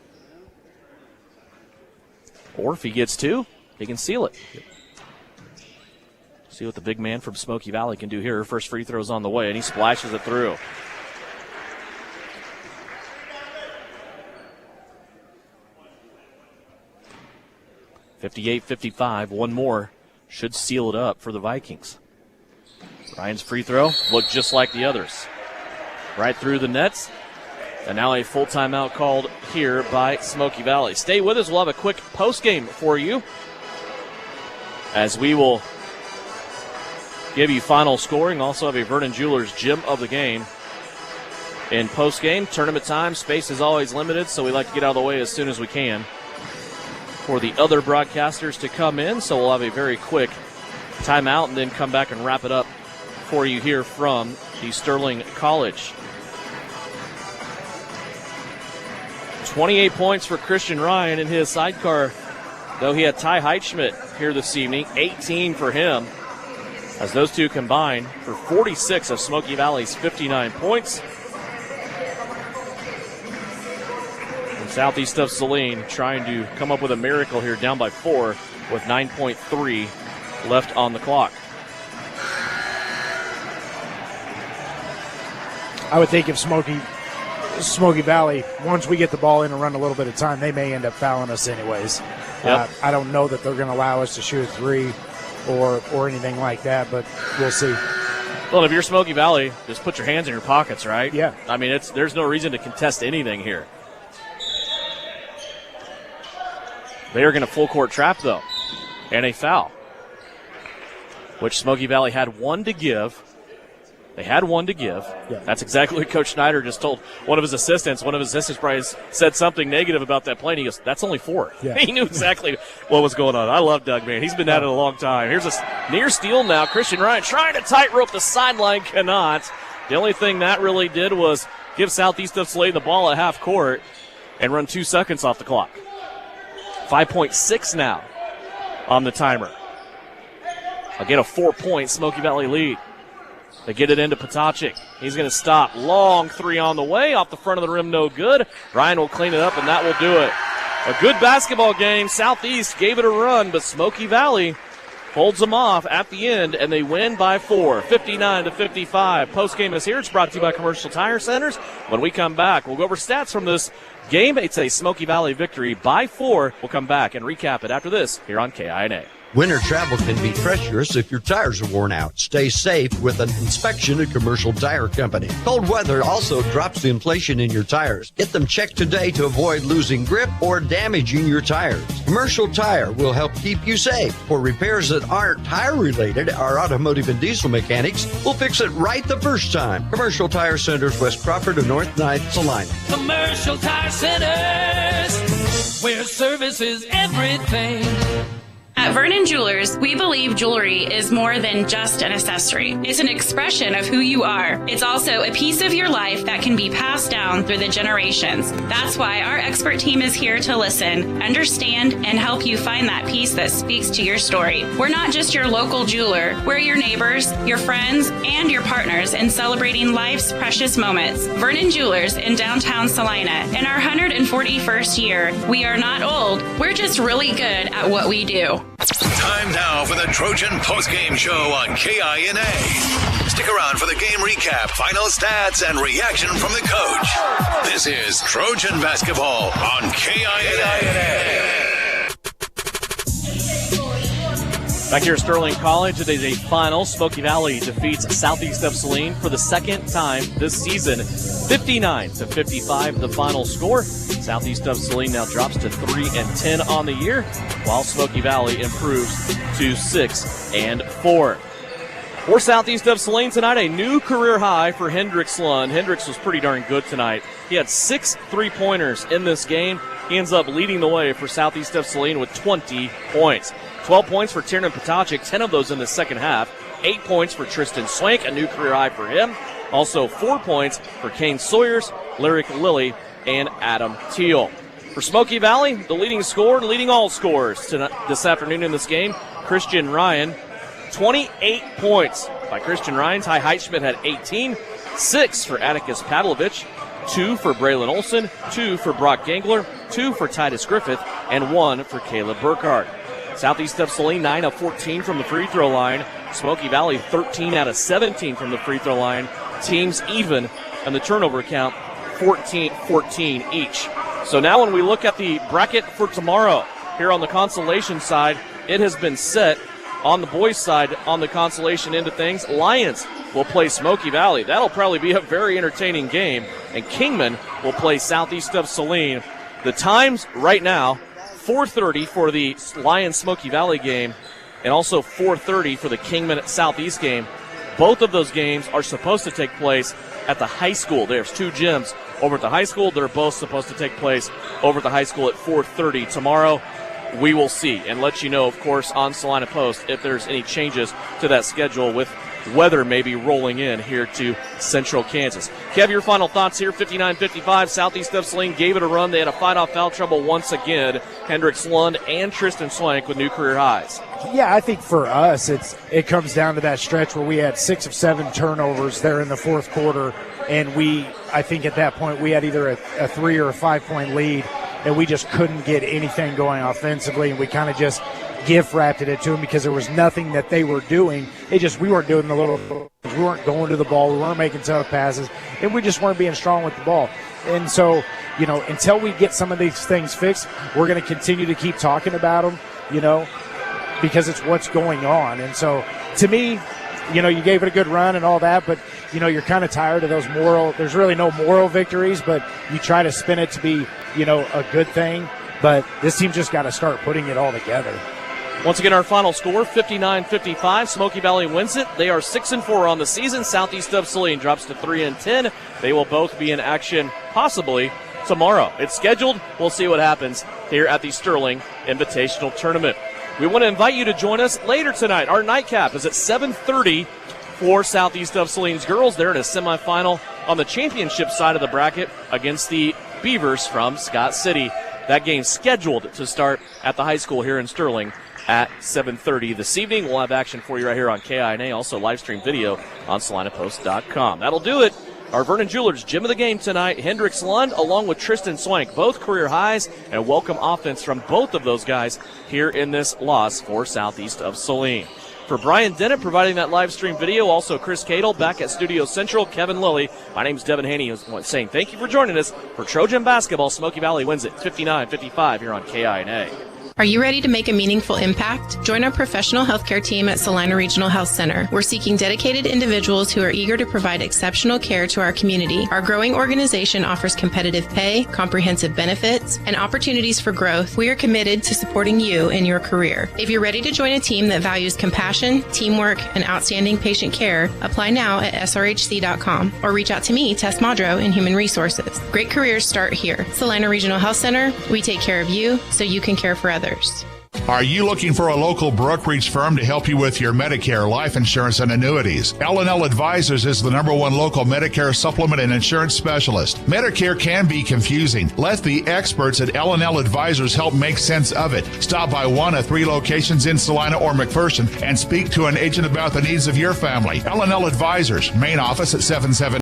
Or if he gets 2, he can seal it. See what the big man from Smoky Valley can do here. First free throw's on the way, and he splashes it through. (58-55). 1 more should seal it up for the Vikings. Ryan's free throw looked just like the others. Right through the nets. And now a full timeout called here by Smoky Valley. Stay with us. We'll have a quick post-game for you as we will give you final scoring. Also have a Vernon Jewelers gem of the game in post-game. Tournament time. Space is always limited, so we like to get out of the way as soon as we can for the other broadcasters to come in. So we'll have a very quick timeout and then come back and wrap it up for you here from the Sterling College. 28 points for Christian Ryan in his sidecar, though he had Ty Heitschmidt here this evening. 18 for him, as those two combined for 46 of Smoky Valley's 59 points. And Southeast of Saline trying to come up with a miracle here, down by 4 with 9.3 left on the clock. I would think if Smoky Valley, once we get the ball in and run a little bit of time, they may end up fouling us anyways. Yep. I don't know that they're going to allow us to shoot a 3 or anything like that, but we'll see. Well, if you're Smoky Valley, just put your hands in your pockets, right? Yeah. I mean, there's no reason to contest anything here. They are going to full court trap, though, and a foul, which Smoky Valley had 1 to give. They had 1 to give. Yeah. That's exactly what Coach Schneider just told one of his assistants. One of his assistants probably said something negative about that play, and he goes, that's only 4. Yeah. He knew exactly what was going on. I love Doug, man. He's been at it a long time. Here's a near steal now. Christian Ryan trying to tightrope the sideline, cannot. The only thing that really did was give Southeast of Saline the ball at half court and run 2 seconds off the clock. 5.6 now on the timer. Again, a 4-point Smoky Valley lead. They get it into Potocnik. He's going to stop. Long 3 on the way. Off the front of the rim, no good. Ryan will clean it up, and that will do it. A good basketball game. Southeast gave it a run, but Smoky Valley holds them off at the end, and they win by 4, 59-55. Postgame is here. It's brought to you by Commercial Tire Centers. When we come back, we'll go over stats from this game. It's a Smoky Valley victory by 4. We'll come back and recap it after this here on KINA. Winter travel can be treacherous if your tires are worn out. Stay safe with an inspection at Commercial Tire Company. Cold weather also drops the inflation in your tires. Get them checked today to avoid losing grip or damaging your tires. Commercial Tire will help keep you safe. For repairs that aren't tire-related, our automotive and diesel mechanics will fix it right the first time. Commercial Tire Centers, West Crawford and North 9th, Salina. Commercial Tire Centers, where service is everything. At Vernon Jewelers, we believe jewelry is more than just an accessory. It's an expression of who you are. It's also a piece of your life that can be passed down through the generations. That's why our expert team is here to listen, understand, and help you find that piece that speaks to your story. We're not just your local jeweler. We're your neighbors, your friends, and your partners in celebrating life's precious moments. Vernon Jewelers in downtown Salina. In our 141st year, we are not old. We're just really good at what we do. Time now for the Trojan postgame show on KINA. Stick around for the game recap, final stats, and reaction from the coach. This is Trojan basketball on KINA. Back here at Sterling College, it is a final. Smoky Valley defeats Southeast of Saline for the second time this season. 59-55, the final score. Southeast of Saline now drops to 3-10 on the year, while Smoky Valley improves to 6-4. For Southeast of Saline tonight, a new career high for Hendricks Lund. Hendricks was pretty darn good tonight. He had 6 3-pointers in this game. He ends up leading the way for Southeast of Saline with 20 points. 12 points for Tiernan Patacic, 10 of those in the second half. 8 points for Tristan Swank, a new career high for him. Also 4 points for Kane Sawyers, Lyric Lilly, and Adam Teal. For Smoky Valley, the leading scorer and leading all scorers this afternoon in this game, Christian Ryan. 28 points by Christian Ryan. Ty Heitschmidt had 18. 6 for Atticus Pavlovich. 2 for Braylon Olson. 2 for Brock Gangler. 2 for Titus Griffith. And 1 for Caleb Burkhardt. Southeast of Saline, 9 of 14 from the free throw line. Smoky Valley, 13 out of 17 from the free throw line. Teams even, and the turnover count, 14 each. So now when we look at the bracket for tomorrow, here on the consolation side, it has been set. On the boys' side, on the consolation end of things, Lions will play Smoky Valley. That'll probably be a very entertaining game. And Kingman will play Southeast of Saline. The times right now, 4:30 for the Lions-Smoky Valley game, and also 4:30 for the Kingman Southeast game. Both of those games are supposed to take place at the high school. There's 2 gyms over at the high school. They're both supposed to take place over at the high school at 4:30 tomorrow. We will see and let you know, of course, on Salina Post if there's any changes to that schedule with weather maybe rolling in here to central Kansas. Kev, your final thoughts here. 59-55, Southeast of Saline gave it a run. They had a fight off foul trouble once again. Hendricks Lund and Tristan Swank with new career highs. Yeah, I think for us it comes down to that stretch where we had 6 of 7 turnovers there in the fourth quarter, and I think at that point we had either a 3 or a 5-point lead, and we just couldn't get anything going offensively, and we kind of just gift-wrapped it to them because there was nothing that they were doing. We weren't doing we weren't going to the ball, we weren't making tough passes, and we just weren't being strong with the ball. And so, until we get some of these things fixed, we're going to continue to keep talking about them, because it's what's going on. And so, to me, you gave it a good run and all that, but, you're kind of tired of those there's really no moral victories, but you try to spin it to be, a good thing. But this team just got to start putting it all together. Once again, our final score, 59-55. Smoky Valley wins it. They are 6-4 on the season. Southeast of Saline drops to 3-10. They will both be in action possibly tomorrow. It's scheduled. We'll see what happens here at the Sterling Invitational Tournament. We want to invite you to join us later tonight. Our nightcap is at 7:30 for Southeast of Saline's girls. They're in a semifinal on the championship side of the bracket against the Beavers from Scott City. That game's scheduled to start at the high school here in Sterling at 7:30 this evening. We'll have action for you right here on KINA, also live stream video on SalinaPost.com. That'll do it. Our Vernon Jewelers gym of the game tonight, Hendricks Lund along with Tristan Swank, both career highs, and welcome offense from both of those guys here in this loss for Southeast of Saline. For Brian Dennett providing that live stream video, also Chris Cadle back at Studio Central, Kevin Lilly. My name's Devin Haney saying thank you for joining us for Trojan basketball. Smoky Valley wins it 59-55 here on KINA. Are you ready to make a meaningful impact? Join our professional healthcare team at Salina Regional Health Center. We're seeking dedicated individuals who are eager to provide exceptional care to our community. Our growing organization offers competitive pay, comprehensive benefits, and opportunities for growth. We are committed to supporting you in your career. If you're ready to join a team that values compassion, teamwork, and outstanding patient care, apply now at srhc.com or reach out to me, Tess Madro, in Human Resources. Great careers start here. Salina Regional Health Center, we take care of you so you can care for others. Are you looking for a local brokerage firm to help you with your Medicare, life insurance, and annuities? L&L Advisors is the #1 local Medicare supplement and insurance specialist. Medicare can be confusing. Let the experts at L&L Advisors help make sense of it. Stop by one of 3 locations in Salina or McPherson and speak to an agent about the needs of your family. L&L Advisors, main office at 77